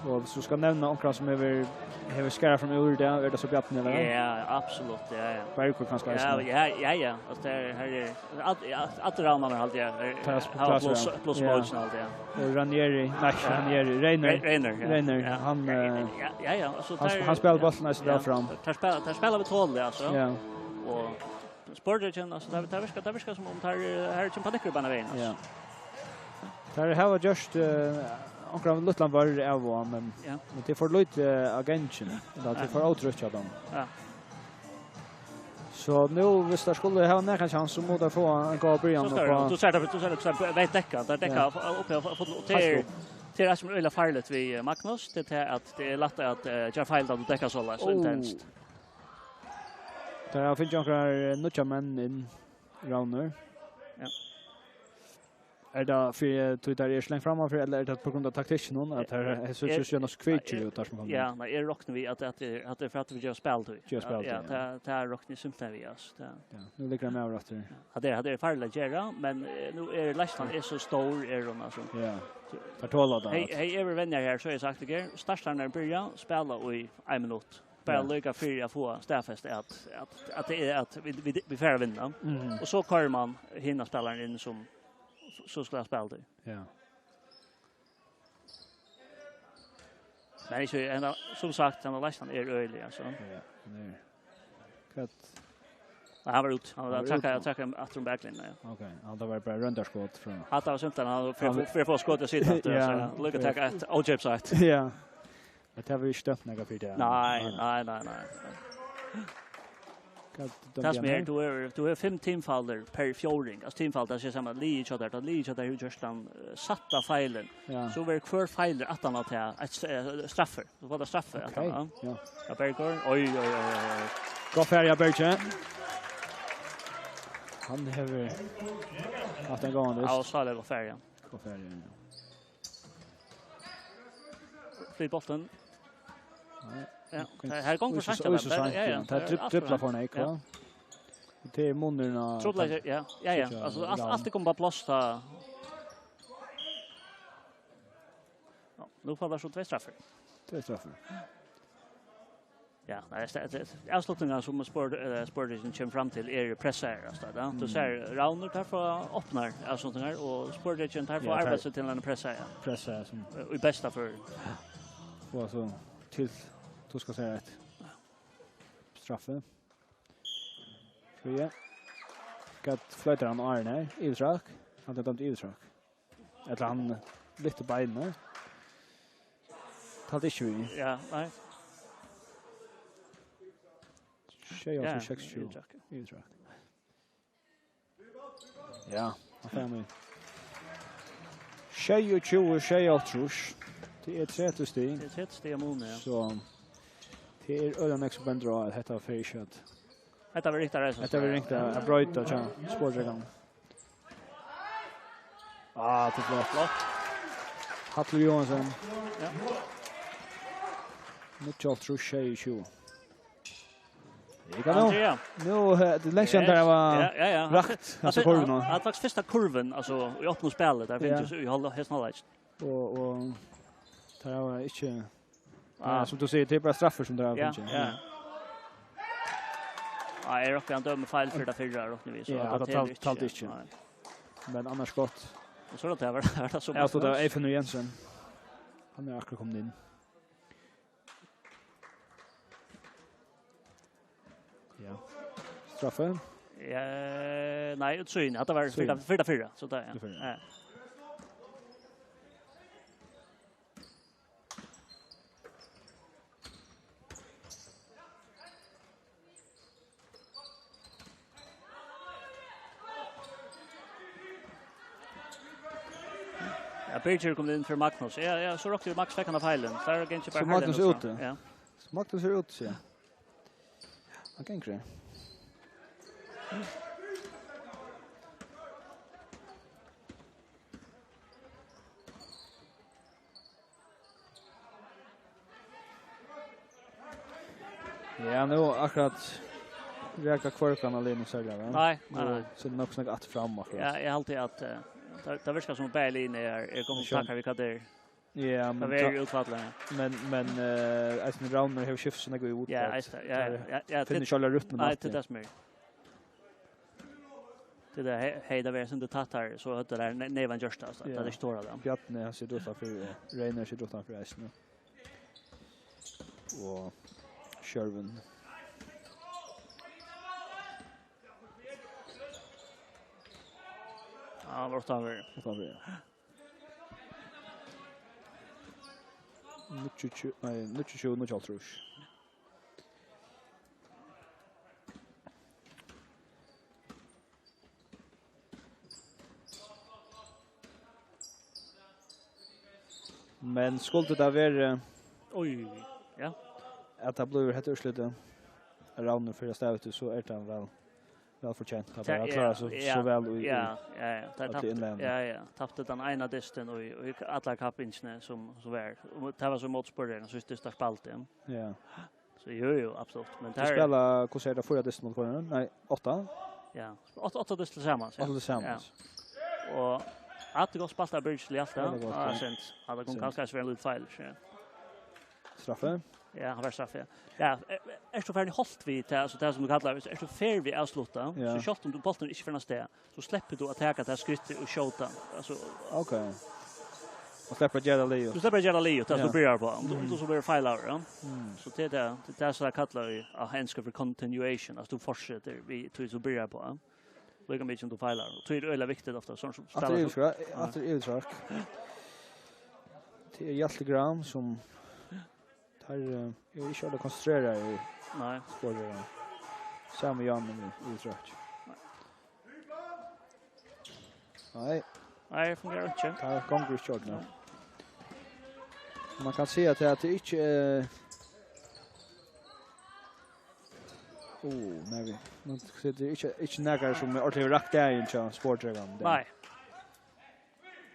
Och så ska nämna några som är skära från ur det är det så Bjarne eller? Ja, absolut. Ja. Bergkor kanske. Ja. Och det här är att ramarna alltid har plus motion alltid. Och Ranieri, Reiner. Han ja. Så han spelar bollen så där fram. Där spelar vi tål alltså. Ja. Och Spurgeon alltså där viskar som om här är sympatiker på vägen. Ja. Där har vi just Onkel Lutland var av men det får lite agenten. Det får outrutcha dem. Ja. Så nu visst där skulle ha en chans så måste få en gå början på. Du säger vet täcka uppe till det som är farligt vi Magnus det är att det är lätt att göra fel då täcka så intensivt. Där finns ju några nutcha män in rounder. Ja. Är det för Twitter är släng framför eller är det på grund av taktiken att det är så just något skvitch ut där som kommer. Ja, men är rocknar vi att det för att vi gör spel då. Ja, det är rocknar simpelt vi oss. Ja, nu ligger det med efter. Hade det farligt göra, men nu är Leicester är så stor är de alltså. Ja. Förtåla då. Hej ever vänner här så är sagt det startar när börja spela i 1 minut. Bara lycka för att få stäfest att det är att vi får vinna. Och så kör man hinna spelaren in som så ska jag spela det. Ja. Men så som sagt den Leicester är ölig alltså. Ja, det är. Han var ut. Han attackade att från backlinjen. Okej. Han var bara runderskott från. Att det var sånt han för få skott att sitta så lycka ta ett outjump side. Ja. Det har vi stöpt några för det. Nej. Das mer du är 5 teamfalder per fjording. Alltså teamfall där ser samma Lee där hur just han satta feilen. Så var kvar feiler att han att straffer. Så var det straffer att han. Ja. Jag Berger. Oj. Gå färja Berger. Han har haft en gång Ja, så det går färja. Gå färja. Flytbollen. Ja, här går för sagt Ja, det dribblar för en va? Det är munnerna. Ja. Alltså allt kommer bara plats ta. Ja, nu får det så två straffar. Två straffar. Ja, avslutningen som sporten kommer fram till är pressar alltså. Då ser Rauner tar för öppnar avslutningar och sporten tar för arbeta till en pressa. Pressa som i bästa för. Och så till du ska säga ett straffe. Fria. Gat flyttar han Arne i Israel. Han har dömt i Israel. Eller han lyfter benen. Talde inte vi. Ja, nej. Tjej av 60 i Israel. Ja, vad fan är. Tjej och 20 tjej av trus. Det är 30 steg. Det är 30 steg mån, ja. Så det är ölen också bändra att detta för shot. Detta var riktigt rätt. Detta var riktigt att bryta så sportregeln. Ah, det är flott. Hattel Johansson. Ja. Mycket av trus tjej 20. Ja. Nu det längst där var rakt alltså kurvan. Att faktiskt första kurvan alltså i öppna spelet där finns ju i hålla hästnallet. Och där var inte som du säger det är bara straffar som där finns. Ja. Ja, är också ändå med fel för det förra och nu så att det talt inte. Men annars gott. Och så det var så. Jag stod där Eifen Jensen. Han är akkurat kommit in. Ja. Straffe? Ja, nej, utsyn. Att det var 4-4 så där. Ja. Ja, Birger kom in för Magnus. Ja, så rockade Max fick han av heilen. Där är inte bara så Magnus ute. Ja. Magnus ser ut så. Han kan inte. Ja, nu akkurat räka kvarkarna Linus säger va? Nej. Så det är nog snart att framåt. Ja, jag alltid att det verkar som Berlin är kommer tacka vilka där. Ja, men det är ju utfallande. Men Aston Rauner har skift såna gå ut. Ja, ja. Finns ju alla rytmen. Nej, det är smär. Det där hejda vi som det tattar så att det där nevan just alltså där det står där. Bjarne har sig då för Reiner sig då för Aston. Och Sherwin. Ja, vart tar vi? Nu Charles. Men skulle det vara oj, ja. Att det blir helt urslutet Rauner för det stävet så är det väl förtjänt att bara klara så väl och ja. Det tappade den ena disten och alla kappingarna som så var. Det var så motspåraren så det starkt spalt igen. Ja. Så jo absolut, men där spelar hur ser det förra disten mot kvarnen? Nej, 8. Ja. 8 dist tillsammans. 8 tillsammans. Och att det går spalta bridge till efter. Ja, sent. Hade kom kanske så väl ut fel så. Straffe? Ja, han var straffet. Ja, är så färdig hållt vi till alltså det som du kallar är så fair vi avsluta. Så shot om du bollen inte förna steg så släpper du att ta det här skrittet och skjuta. Alltså okej. Och släpper Gerda Leo. Du släpper Gerda Leo så börjar på. Då så blir det file out. Så det är så där kallar vi a hands for continuation alltså du fortsätter vi till så börjar på. Lägger mig inte file out. Det är väldigt viktigt ofta sånt som spelar. Efter Ilsark. Det är Hjaltegram som här är ju själva koncentrera i spåret. Samma Jan i Utrecht. Nej, fungerar inte. Det kommer ju short nu. Man kan se att det inte nej. Man ser det inte nägar som ordentligt rakt där i en sportregeln. Nej.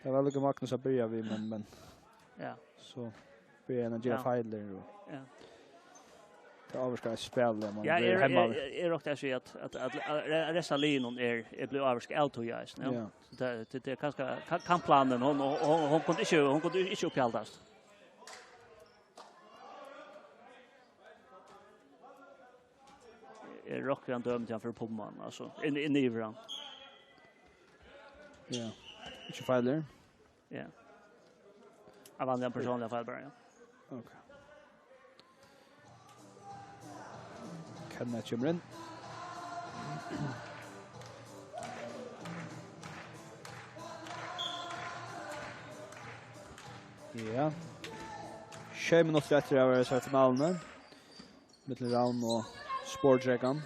Det var lite Magnus att börja vid men ja. Så blir en Jeff Heidler. Ja. Det avskar spel man Ja, blir hemma. är också så att resta linon är blir avskar auto guys, no. Det kanske kan planen hon kunde inte uppehållas. Rockran dömde han för pomman alltså in i vran. Ja. Inte fel där. Ja. Av vanliga personliga fel bara. Ja. Okej. Kan det komma in? Ja. 20 minuter efter av så finalen. Mittel round och Sportrekan.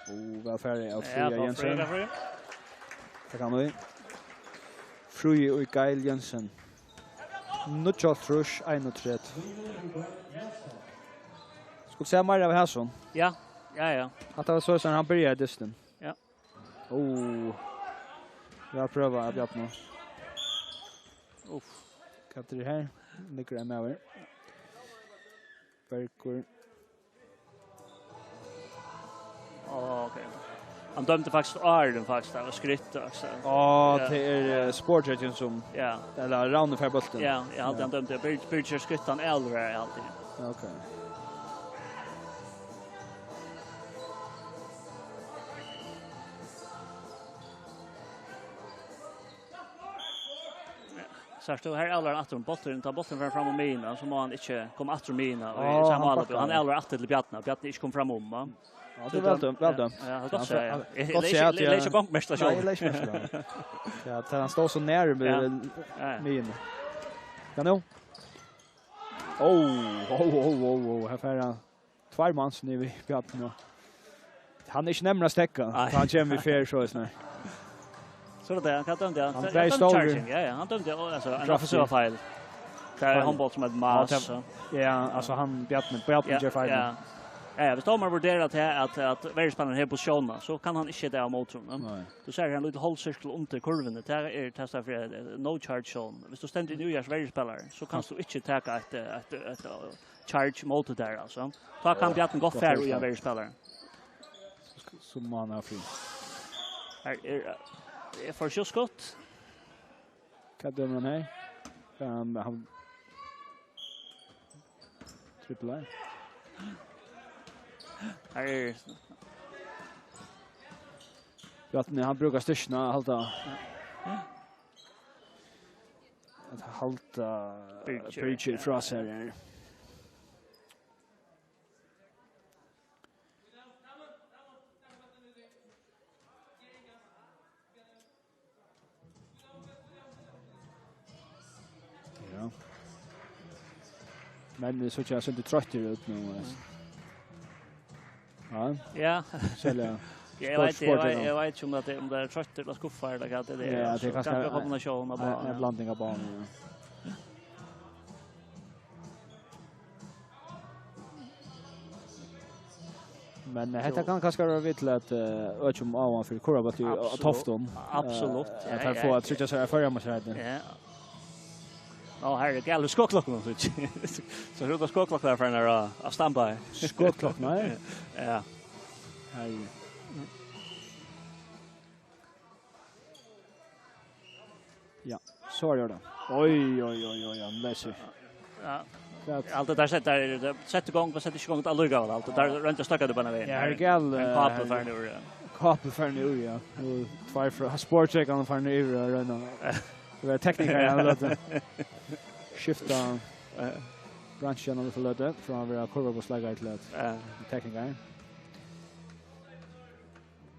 Och var färdig av Fröja Jensen. Det kan vi. Fröja och Gail Jensen. Nutchaltrush 1-3. Ska se mer av Hasson. Ja. Att det var så som han började distan. Ja. Jag prövar att jag nu. Uff. Kapter det här. Ligger det med över. Verkor. Okej. Han dömde faktiskt Arden faktiskt där och skrytte också. Det är Sportrekan som eller round för bollen. Ja, jag hade han dömde Bridger skryttan äldre alltid. Okej. Så står här alla attom botten tar botten fram och mina så må han inte komma attom mina och samma han eller att till Bjartna inte kom fram om va. Ja, det är väl dömt. Ja, gott säga. Gott säga att jag läser bankmästare. Nej, läser mästare. Ja, han står så nära med min. Kan du? Här får två mans nu i Bjartna. Han är inte närmare stäcka. Han kommer i fair choice nu. Så det han kan dömde han dömde. Ja, han dömde alltså en offensiv fel. Det är handboll som ett mass. Ja, alltså han Bjartna gör fel. Ja, vi står man vurderar att världsspännande här positionen så kan han inte det av motorn. Du ser en liten hållcirkel under kurven. Det är testat för no charge zone. Hvis du ständer nu görs världsspelare så kan du inte ta ett charge motor där alltså. Ta kan Bjartna gå fair i en världsspelare. Som man har fri. Är för så skott. Kan döma den här. Han trippel. Här Bjartna han brukar styrna halta. Att halta Bridger från serien. Men det så känns inte trött ut nu. Ja. Sälja. Jag vet om det är trött eller skuffar eller vad det är. Ja, det är kanske en kombination av en blandning av barn. Men det kan kanske vara vitt att öchum av för Korabat i Tofton. Absolut. Att han får att trycka sig förra matchen. Ja. Ja, här är gäller skoklockan så. Så hur då skoklockan för när att stampa. Skoklockan, nej. Ja. Hej. Ja, så gör det. Oj, han läser. Ja. Allt det där sätter igång på sätter igång alla gånger allt. Där runt stackade på vägen. Ja, här gäll kapel för nu. Kapel för nu, ja. Och två för sportcheck on för nu redan. Det är tekniker jag låter. Skifta branschen av för lite från våra kurvor på slaget till tekniker.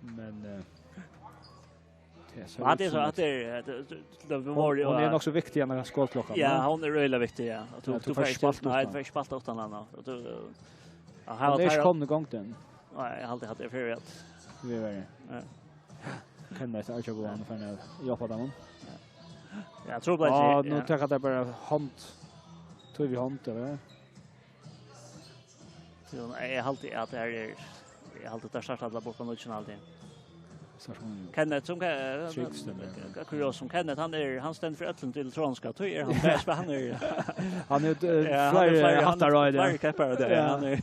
Men det är så att det är också viktigt när skottklockan. Ja, hon är väldigt viktig ja. Att du får spalta utan annan. Att du har det kommit igång den. Nej, jag har alltid haft det för att vi är. Ja. Kan det inte gå an för när jag på dem. Jag tror bara ja, nu tar jag det bara hand. Tror vi hand eller? Så jag har alltid att det är jag har alltid där startat alla bort på nationaltid. Kenneth som kurios som Kenneth han ständer för öllent till Tronska tror han bäst han han flera hattar då det. Keppar det han är.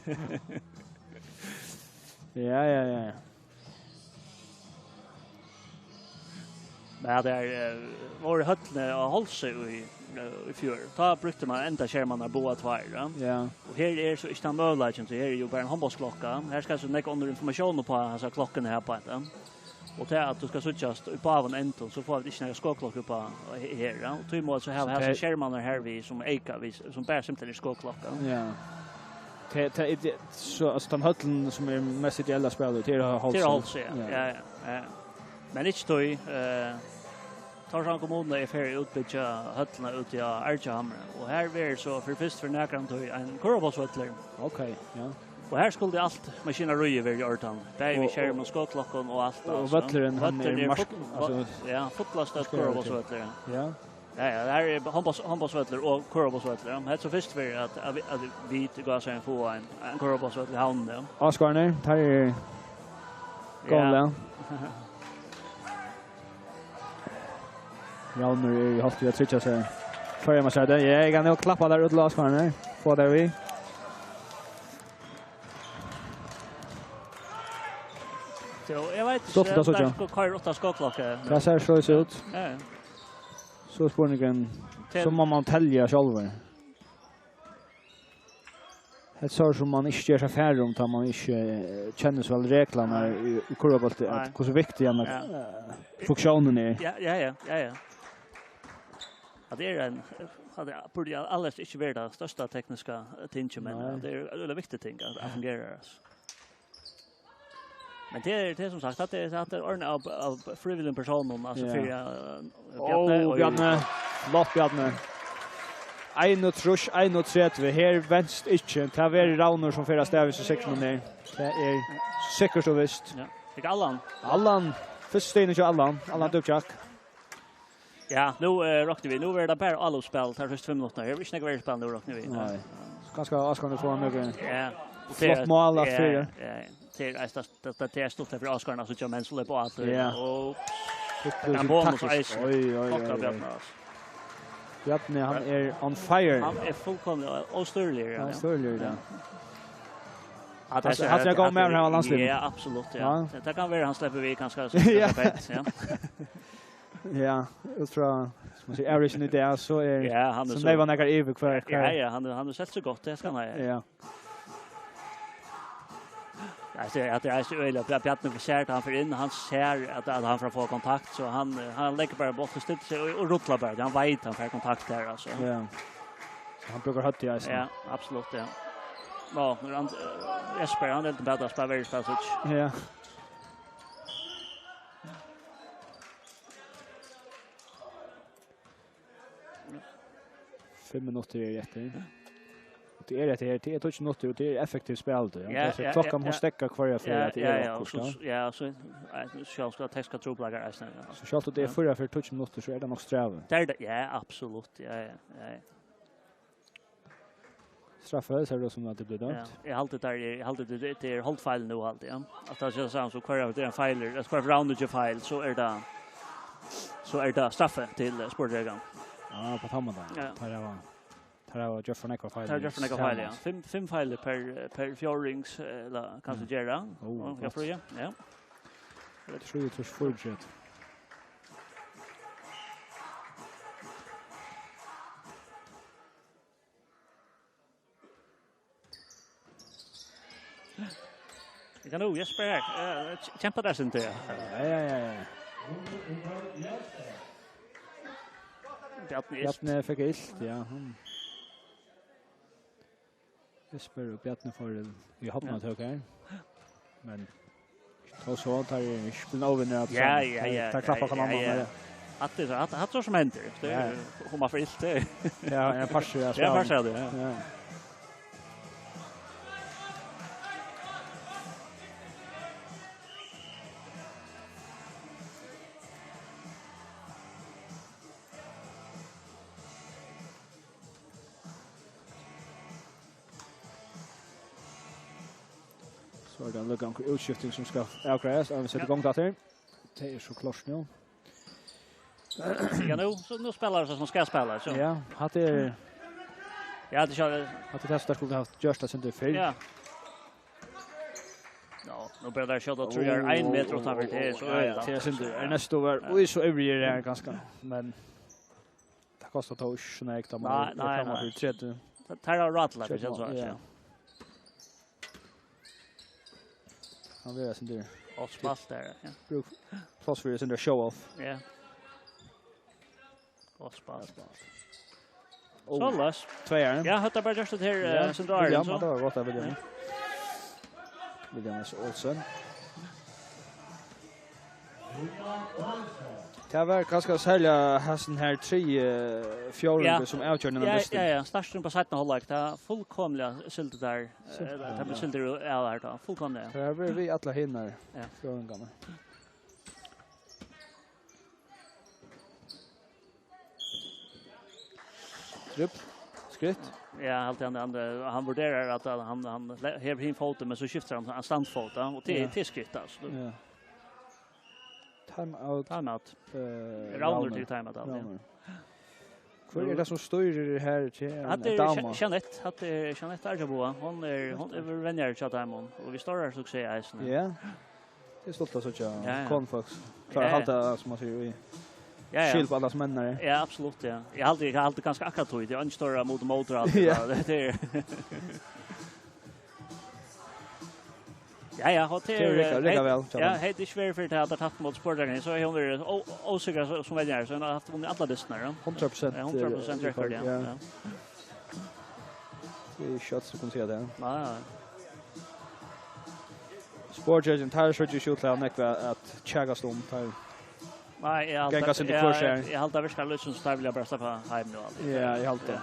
Ja. Men det var höllne och hållse i fjör. Ta brukte man ända skärmarna båda två. Ja. Och här så inte möjligheten så här är ju bara en handbollsklocka. Här ska så mycket under information på alltså klockan här på det. Och det att du ska switchast upp av en änton så får vi inte några skåklockor på här. Och två mål så här skärmarna här vi som eka vi som bär simpelt skåklockan. Ja. Det så alltså de höllen som är mest ideella spelare till hållse. Ja. Men inte toy Torshavn kommunen är färdig utbyggja höllarna ut i Arjahamre. Och här är så först för näkran toy en korvbollsvöttler. Okej, ja. Och här skulle allt maskineri över i Örtan. Där vi kör med skåklockan och allt. Och vöttleren han är alltså ja, fotlastat korvbollsvöttler. Ja. Ja, det här är handbollsvöttler och korvbollsvöttler. Det är så först för att vi går så en få en korvbollsvöttler i hamnen. Askarner, tar är gående. Rauner är halt vi att switcha sig. Förra man säger det. Jag kan nog klappa där ut Askarner. Få där vi. Så jag vet inte så där kör åtta skåklocka. Det ser så ut. Ja. Så spårningen som man tälja själva. Det så som man inte gör sig färdig om tar man inte känner så väl reglerna i korvboll att hur så viktigt funktionen är. Ja. Att det är en hade borde alldeles inte vara det största tekniska tingen men det är viktigt ting att fungera. Men det är som sagt att det är ordna av frivilliga personer alltså för Bjarne. Låt Bjarne. 1-3 här vänst inte. Det är Rauner som förra stävis i sektionen ner. Det är säkert så visst. Ja. Fick Allan. Först stenen till Allan Dubchak. Ja, nu rockade vi. Nu är det bara allspel tar först 5 minuter. Jag vill inte några spel nu rockar vi. Nej. Ganska Askarna får mycket. Ja. Flott mål att fyra. Ja. Det är stort för Askarna så jag mänskliga på att och han bonus ice. Oj. Bjarne han är on fire. Han är fullkomligt ostörlig. Ja, ostörlig ja. Att han ska gå med här landslaget. Ja, absolut ja. Det kan vara han släpper vi kanske så ja. Ja, ultra som säger average i det så är han som det var några evig kvar. Ja, han har sett så gott det ska han. Ja. Jag ser att det är så öle att Bjarne försöker han för in han ser att han får få kontakt så han lägger bara bort och ställer sig och rullar bara han vet han får kontakt där alltså. Ja. Så han brukar hötta i isen. Ja, absolut ja. Ja, han Jesper han är inte bättre på varje passage. Ja. Fem minuter är jätte. Det är det är touch not det är effektivt spel då. Så klockan måste stäcka kvar för att det är. Ja, så jag ska täcka trubbelagar alltså. Så schalt det är för touch minuter så är det nog sträv. Ja, absolut. Ja. Straffar så det som att det blir dömt. Ja, jag alltid där det är hållt fel nu alltid. Att det är så kvar det är en failer. Att kvar roundage file så är det straffe till sportregeln. Ja, på tamma där. Tar var Jeff Necker file. Tar Jeff Necker file. 5 file per fjordings eller kanske gera. Jag tror ja. Jag tror det är fortsätt. Jag kan nog Jesper kämpa där sen till. Ja. Bjarne fick ilt, ja. Jesper och Bjarne får vi hoppas att höra. Men så tar ju spela över när ja. Ta klappa kan man. Att det att så som händer. Det kommer för ilt. Ja, en passar jag. Ja, passar det. Ja. Så är det en lugg utskifting som ska avkrävas. Och vi sätter igång där. Det är så klart nu. Ja, nu spelar det som ska spela. Så. Ja, hade Ja, det kör. hade det skulle ha just det inte fel. Ja. Ja, nu börjar det köra tror jag 1 meter åt över det så ja, det är synd. Är nästa var och så every year är ganska men det kostar då ju snägt om man kommer till 30. Tar det rattla för så ja. Han vill sen där. Och spalt där. Ja. Plus för sin show off. Ja. Och spalt. Så lös. Tvåan. Ja, hade bara just det här som drar ja, så. Det var gott där vill jag. Williams Olsen. Det var ganska sälja hasen här 3 fjärde som outgörande bäst. Ja, starten på sätten håller det fullkomliga syltet där. Det blir sylter är där då. Fullkomliga. Det är vi alla hinner. Ja. Fjärde. Skritt. Ja, allt andra han värderar att han har hin foten men så skiftar han standfota och det är skritt alltså. Ja. Time out. Rounder till time out. Ja. Hur är det som styr här till dama? Jeanette Arjabo. Hon är vänner till Diamond och vi står här så att säga isen. Ja. Det står så att jag konfax. För att hålla som man säger i. Ja. Skill på alla som männer. Ja, absolut, ja. Jag har alltid ganska akkurat tog det. Jag står mot motor allt det är. Ja, har det väl. Ja, det är svårt för det att ha tagit mot sportdagen så hon är osäker som vänner så hon har haft vunnit alla distnar. 100% rekord, ja. Det är shots som kan se det. Ja. Sportdagen tar så ju skjuta näkva att chaga stom tar. Nej, jag har alltid varit skall som vill jag bara släppa hem nu alltså. Ja, jag har alltid.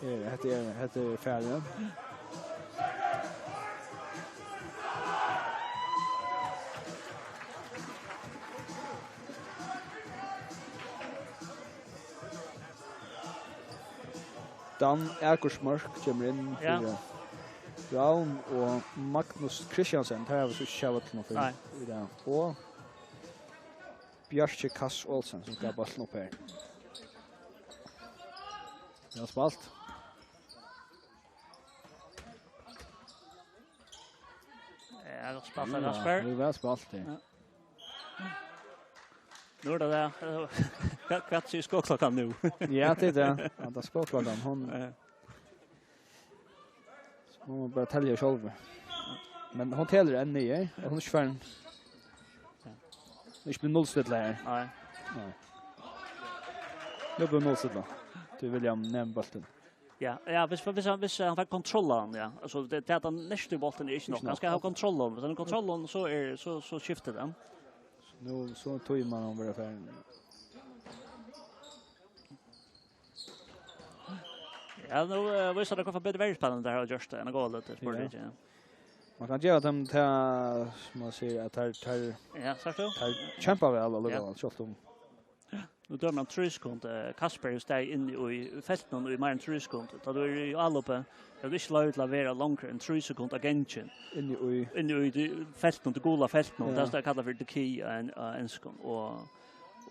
Det är färdigt. Dan Erkorsmark kommer in för Braun och Magnus Christiansen. Här har vi så kärvat något för i det. Och Björke Kass Olsen som ska bollen upp här. Ja, spalt. Ja, det spaltar Rasper. Det var spalt det. Nu är det kvart i skåklockan nu. Ja, det är det. Ja, det är skåklockan. Hon hon bara tälja själv. Men hon täller en nio. Hon är svärn. Det blir nollställare. Nej. Det blir nollställare. Du William nämn bollen. Ja, hvis han får kontrollen, ja. Alltså det att han nästa bollen är inte nog. Han ska ha kontrollen. Hvis han har kontrollen så skiftar den. Nu så tog man om bara för. Ja, nu visar det kommer bli väldigt spännande där just det. En goal det sportet, ja. Man kan göra dem till som man säger att tar ja, så så. Kämpa väl alla då så om. Nu dör man 3 sekunder. Kasper är steg in i fälten och i mer än 3 sekunder. Då är det alloppe. Jag vill slå ut lavera längre än 3 sekunder agenten. In i fälten, det goda fälten. Det är kallat för the key en sekund. Och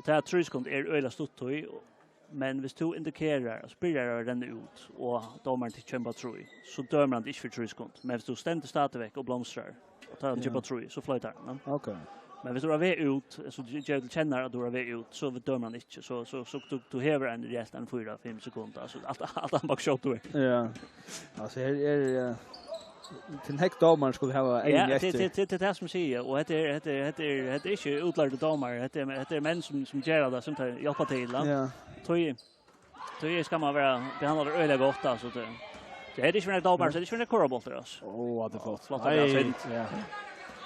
det här 3 sekunder är öla stort i. Men hvis du indikerar och spyrar den ut och domaren till kämpa 3 så dör man inte för 3 sekunder. Men hvis du ständer stadigväck och blomstrar och tar kämpa 3 så flyttar den. Okej. Men hvis du har väg ut så jag känner att du har väg ut så dör man inte så du häver en rejält en 4-5 sekunder alltså allt bak shot då. Ja. Alltså här är till heck domaren skulle ha en efter. Det är som säger och det är inte utlärda domare det är män som gör det som tar hjälpa till. Ja. Då ska man vara behandlad öliga gott alltså det är inte för en domare så det är för en korreboll för oss. Åh, det flott. Ja.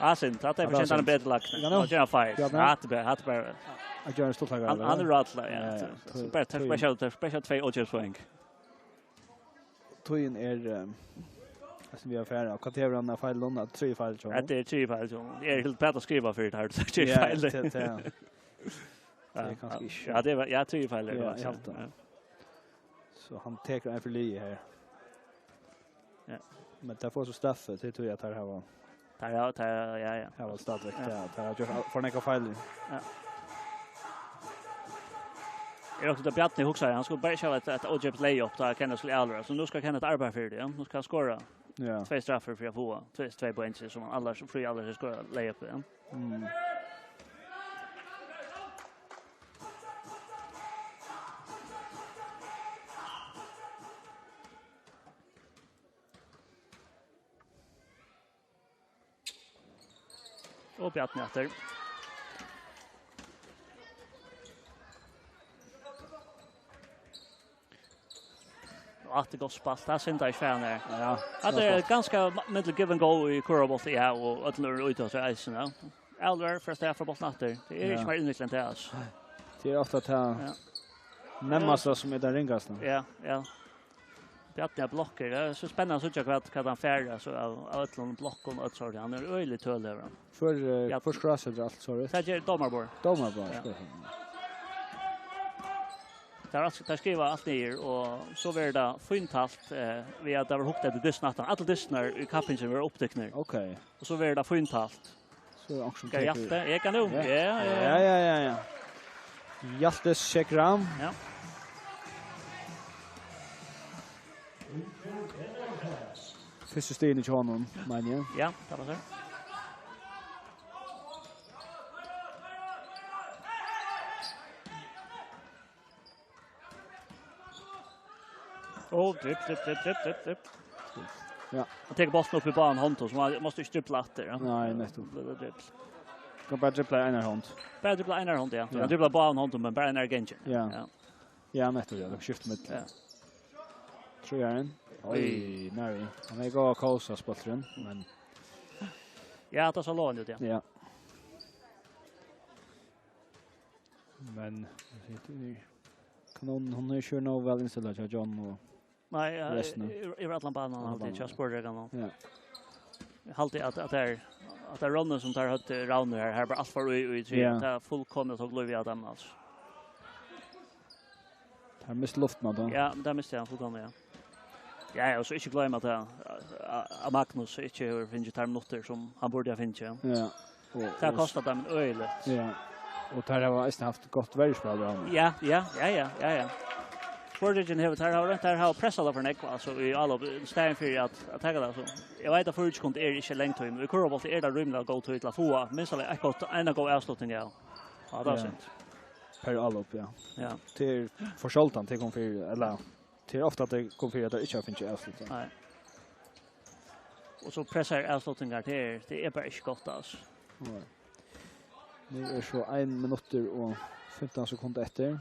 Ja, sen att det förtjänar en bättre lack. Ja, det är fint. Att bara. Jag gör en stort lag. Han är rattla, ja. Så bara speciellt 2 årspoäng. Tojen är alltså vi har färre och kvarteren av fel låna 3 fel så. Det är 3 fel så. Det är helt bättre att skriva för det här så 3 fel. Ja, det var 3 fel det var. Så han tar en för lie här. Ja. Men det får så straffet det tror jag att här var. Ja. Ja, var stadigt. Ja, där har gjort för några fel. Ja. också det Bjarni huxar han skulle bara köra ett OJP layup där Kenneth skulle allra så nu ska Kenneth arbeta för det ja. Nu ska han skora. Ja. 2 straffar för att få 2 poäng som alla fri alla ska layup ja. Mm. Och Bjarni efter. Att det går spalt. Det syns inte fan där. Ja. Det är ganska middle give and go i kurabot ja och att lura ut så isen ja. Elder första halv för bollnatter. Det är inte mer inviklat det alltså. Det är ofta att ha närmast som är den ringaste. Ja. Bjarni blocker. Det är så spännande så jag vad han färdas så av ett långt block och ett sånt. Han är öjligt tölöver. För krasset allt så rätt. Det är domarbord. Domarbord. Där skriver allt ner och så var det fint allt vi hade var huktat det dysnatten. Alla dysnar i kappingen var upptäckner. Okej. Och så var det fint allt. Så också ska jag kan nu. Ja. Hjalte Shekram. Ja. Första steget i honom, men ja. Ja, det var så. Oh, drip. Ja. Jag tar bollen upp i banan hand så man måste inte dribbla efter. Ja. Nej, nettopp. Kan bara dribbla en hand. Bara dribbla en hand, ja. Jag dribblar banan hand men bara en agent. Ja. Ja, nettopp, ja. Skifta mitt. Ja. Tror jag en. Oj, nej. Han är gå kausa spotren, men ja, det så långt ut, ja. Ja. Men kan hon är ju nog väl installerad av John och nej, i Ratlandbanan alltid jag spår det gamla. Ja. Alltid att det är runnen som tar hött rounder här bara allt för i tre. Det är fullkomligt och glöv jag dem alltså. Här mist luften då. Ja, där miste jag fullkomligt, ja. Ja, och så inte glömma att Magnus inte har finnit minuter som han borde ha finnit. Ja. Det har kostat dem öjligt. Ja. Och där har jag haft gott världsspel där. Ja. Sportingen har pressat för nekva så i alla stegen för att ta det så. Jag vet att förutskont är inte länge till men i kurbolt är det rymligt gå till att få minst ett gott en gå avslutning ja. Ja, det är sant. Per allop ja. Ja. Till försaltan till kom för eller till ofta att det kom för att det inte har finnit avslutning. Nej. Och så pressar avslutningar till det är bara inte gott alltså. Nej. Nu är så 1 minut och 15 sekunder efter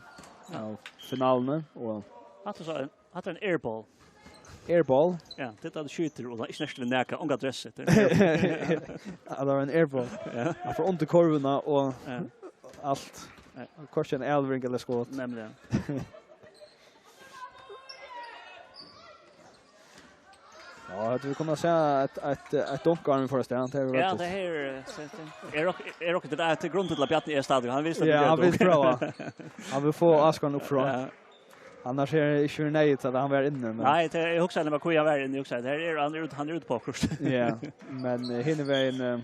av finalen och att en airball. Airball? Ja, det är skjuter och inte nästan näka ånga adresset. Ja, det var en airball. Ja. Jag får ont i korvarna och allt. Korsen Elvring eller skott. Nämligen. Ja, att vi kommer säga ett donkarm för oss Ja, det här är också det till grund till att Bjarni är stadion. Han visste ja, han vill prova. Han vill få Askan upp från. Ja. Annars är det inte nöjt att han var inne. Men nej, det är också när man kujar var inne också. Det här är han är ute på kurs. Ja, men hinner vi en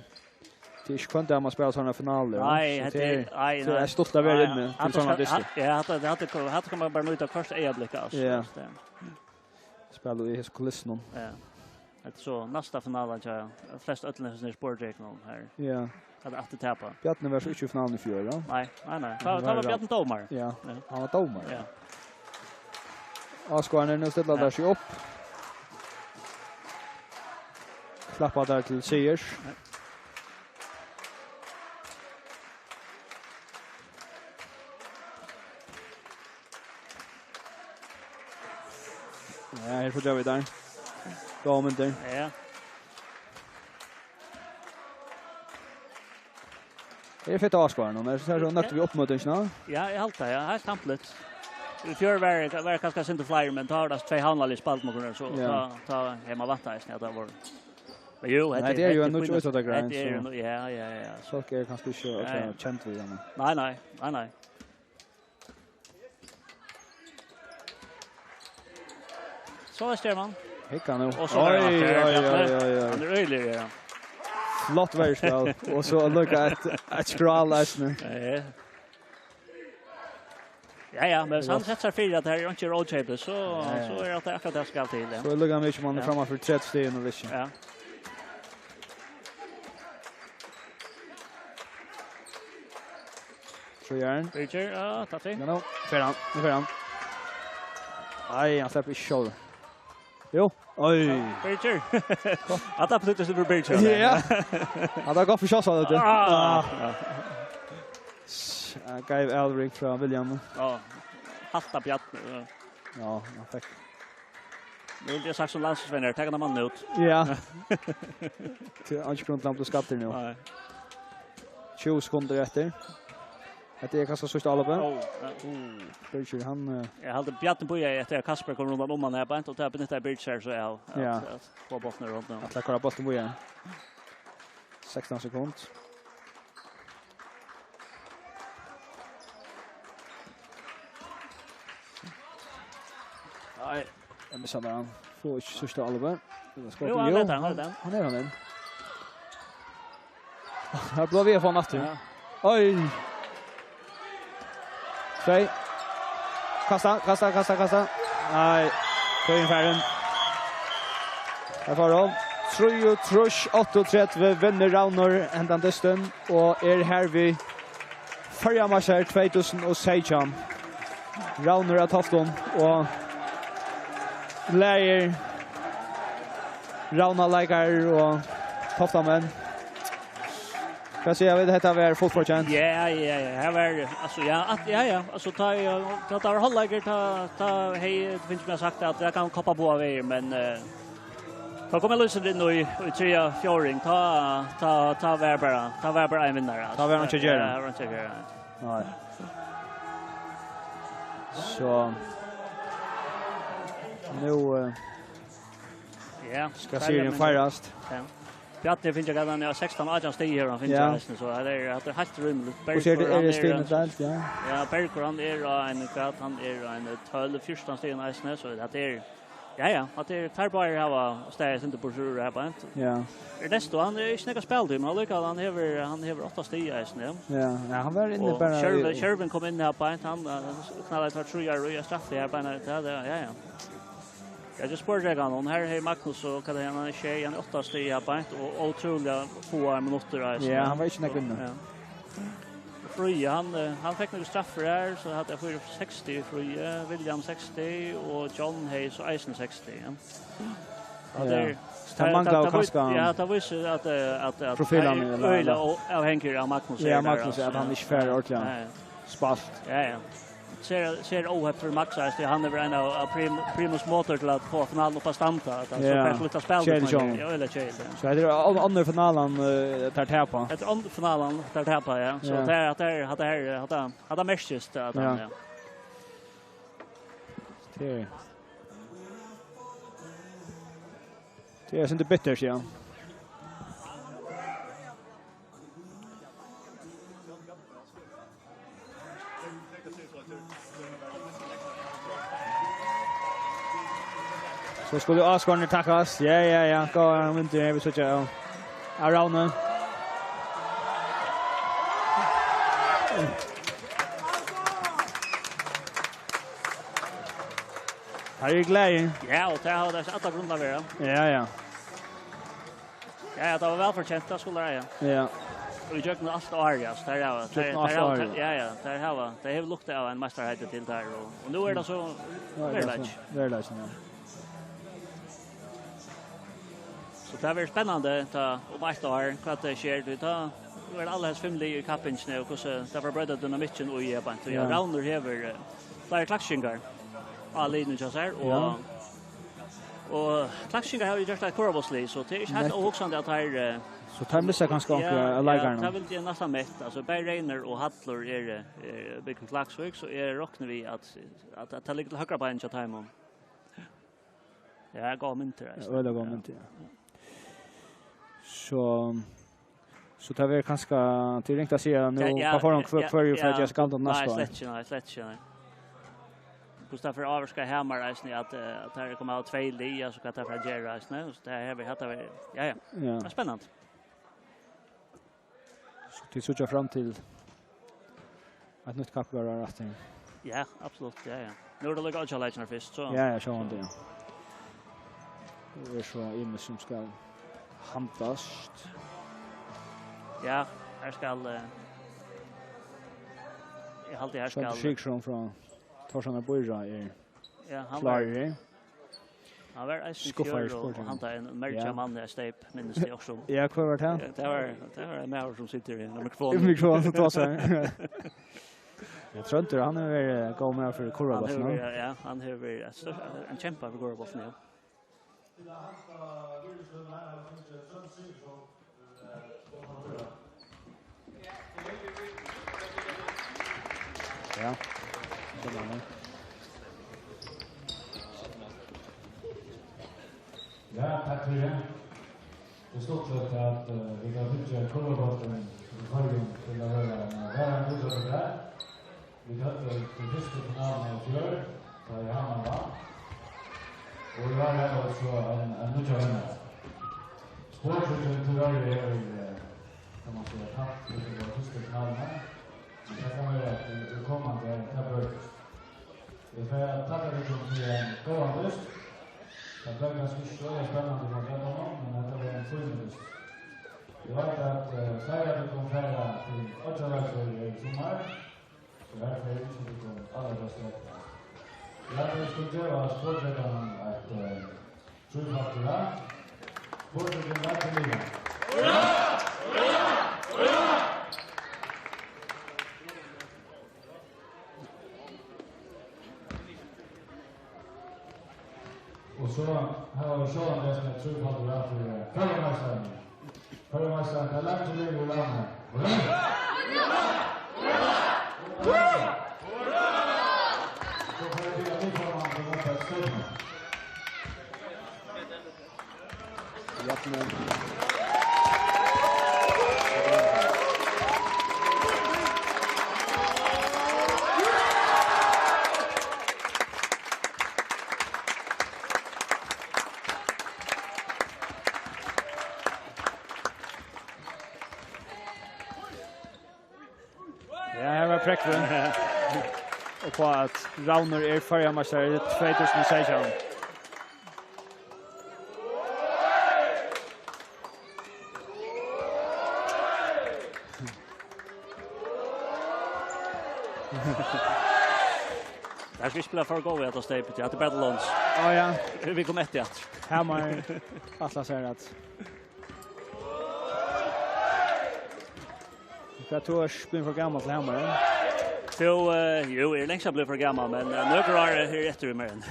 det är inte att man spelar sådana finaler. Nej, det är stolt av er inne till sådana distrikt. Ja, det kan man bara nöjta första ögonblick alltså. Ja. Spelar i kulissen. Ja. Det är så nästa finalen så flest utländska sporträknor här. Ja. Hade att tappa. Bjarni var så inte i finalen i fjol, ja. Nej. Ta var Bjarni domare. Ja. Han var domare. Ja. Askarnen nu ställer där sig upp. Klappar där till Sears. Ja, här får vi där. Domen. Ja. Det är fett Askarnen. När så nökte vi upp mot den snart. Ja, jag haltar. Ja, här tamplet. I fjör var kanske inte flyer men tar det 2 handlar i spalt mot så ta hemma vatten i snart var. Men jo, det är ju en notch ut av grejen så. Ja. Så är kanske inte så känt vi den. Nej. Så är Sterman. Hicka nu. Oj. Han är öjlig. flott värspel och så lucka ett scroll läsning. Ja, men så han sätter fyra att det här är inte roadshapet så är det akkurat det ska till. Så luggar mycket man framme för 30 steg och vision. Ja. Så gör han. Bridger, ja, tack för. Ja, för han. Nej, han släpper i shoulder. Jo, oj. Bridger. Att det betyder det Bridger. Ja. Han har gått för chans av det. Jag gav Elric från William. Ja. Halta bjatt. Ja, han fick. Nu vill jag sagt som landslagsvänner, ta den mannen ut. Ja. Till angripsgrund till skatter nu. Nej. 20 sekunder efter. Det är kanske så stalla på. Bridger han jag hade bjatten på jag efter Kasper kom runt om han är bara inte och tar på Bridger så ja. På botten runt nu. Att lägga bollen på igen. 16 sekunder. Nej, jag missar bara han. Får inte sista allvar. Jo, han är den. Han är den. Här blå vi från efter. Oj. Säg. Kasta. Nej. På infärden. Här får de. 3-8-3 vinner Rauner ändan desten och är här vi förra matcher 2016. Rauner har tagit dem och läger Rauna lägger och Toftamen. Vad säger jag vet detta var fotbollskänt. Ja. Här var alltså ja. Alltså ta hålläger ta hej finns det sagt att jag kan koppa på över men då kommer lösa det nu i 3-4 ta Weber en vinnare. Ta Weber inte göra. Ja, inte göra. Nej. Så nu ja, ska serien firast. Ja. Bjarne finns jag han är 16-18 steg här han finns jag så det är helt rymligt. Och ser det är stenet där ja. Ja, Berger han är en grad han är en 12-14 steg nästan så det är ja, att det tar bara ha steg inte på sjur här på inte. Ja. Det står han är snäcka speltid men alltså han har 8 steg nästan. Ja, han var inne bara Shervin kom in här på inte han knallar tar 3 år och straff här på ja. Jag just spurgade han här är Magnus och kan han tjej en 8 steg här på inte och otroliga få minuter alltså. Ja, han var inte näcken. Ja. Fröje han fick några straffar här så hade jag för 60 Fröje, William 60 och John Hayes och Eisen 60. Ja. Det manglar kanske. Ja, det var så att profilen av Henker och Magnus. Ja, Magnus att han inte färdig ordentligt. Spalt. Ja. Ser ohäft för Max så han är en av primus motor till att få finalen på stanta att han så kanske lite spel. Ja, eller chill. Så det är andra finalen där täpa. Det andra finalen där täpa ja. Så det hade mest just att han ja. Det är inte bitter ja. Så skulle Asgården tackas. Ja. Gå han inte vi så jag. Around. Har du glädje? Ja, och det har det alla grundar vara. Ja. Ja, det var väl förtjänt att skulle det. Ja. Och jag kan allt Arias där ja. Ja, där har det har luktat av en mästerhet till där och nu är det så väldigt. Så det är spännande ta om ett år vad det sker det ta är alla hans familj i kappen nu och så det var bröder dynamiken och ja bant ja rounder här där klaxingar alla nu så här och klaxingar har ju just ett korvosli så det är helt också att här så tar missa kanske också lägarna. Ja, det vill det nästan mätt. Alltså Berreiner och Hattler är big klaxvik så är rocknar vi att ta lite högre på en chat time. Ja, går inte det. Ja, det går inte. Så tar vi kanske till rätta se nu på förhand för jag ska inte nästa. Nej, slätt. Gustaf Averska hemmar att här kommer ut 2 lia så kan det för Jerry så det här vi hade ja. Det är spännande. Du såg fram till ett nytt kappgård att det. Ja, absolut. Ja. Nu är det lika att lägga först så. Ja, jag kör det. Det är så in som ska handlas. Ja, här ska jag alltid här ska. Så Sigson från Torsarna Bojra är ja, han klar. Han var skuffad och han tar en märklig man i step minns det också. Ja, kvar vart han? Det var en man som sitter i mikrofonen. Mikrofonen så tar sig. Jag tror inte han är gå med för Korvaboss nu. Ja, han har en kämpa för Korvaboss nu. Ja. Ja, tack för det. Det står klart att vi kan bygga Korvabossen i Sverige till att vara en utsatt där. Vi hade den första finalen i fjör, där Johanna vann. Och vi har också en nya vinnare. Sporthusen tyvärr kan man säga tappt för de första finalerna. Men jag kan vara att det kommande tappar. Vi får tacka dig för en god lust. Det blev ganska spännande mot honom, men det var en fin lust. Vi vet att Sverige kommer färra till 8 veckor i sommar. Så här får jag inte kom alla bästa rätta. Vi hade diskuterat sporträttarna att trufaktura. Sporträttarna verkar liga. Hurra! Hurra! Hurra! Och så har vi Sean West med trufaktura för Förremästaren. Förremästaren är lagt till liv och landet. Hurra! Och på att Rauner är förjamästare i 2016. Där ska vi spela för gå att stepet till att Battle Lons. Ja ja, vi kommer ett igen. Hammar Atlas säger att jag tror spin för gammalt till Hammar. Så jo, är längst blev för gammal men några är här efter mer än.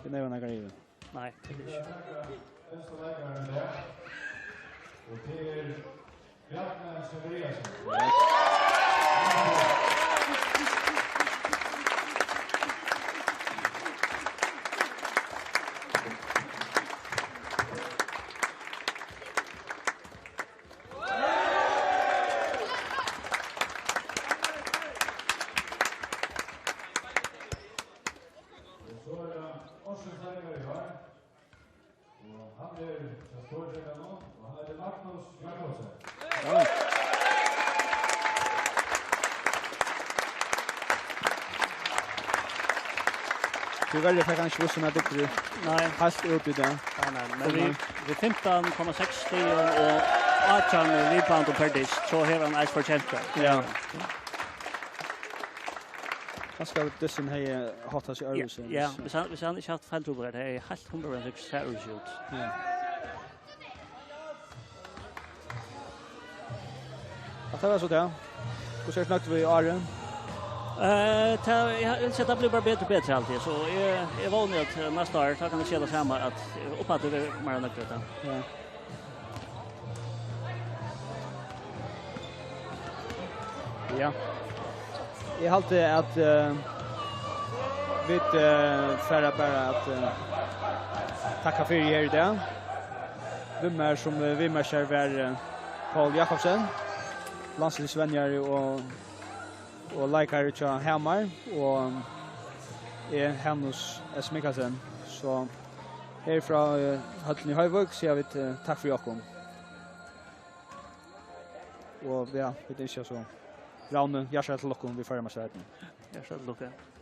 Det är några grejer. Nej, det är inte. Och det är Bjarne Severiasson. Tyvärr fick han inte bussen att det. Nej, fast upp i det. Men vi 15,6 steg och 18 rebound och perdis så har han ice for champion. Ja. Han ska det som hej hatas i Öresund. Ja, vi har inte haft fältrubbel det är helt 106 ut. Ja. Att det var så där. Hur ser snackat vi i Arren? Jag ser att det blir bara bättre och bättre alltid. Så jag var nöjd att nästa år så kan vi se det samma att uppåt det är mer nöjt. Ja. Ja. Jag har alltid att vi färra bara att tacka för er idag. Vem som vimmar var Paul Jakobsen, landslagsvänner och likar till Hammar och Hannes S. Mikkelsen. Så härifrån Hallen i Höjvåg så jag vet tack för Jakob. Och ja, det är så. Raune, jag ska till Lockon vi förra med sätten. Jag ska till Lockon.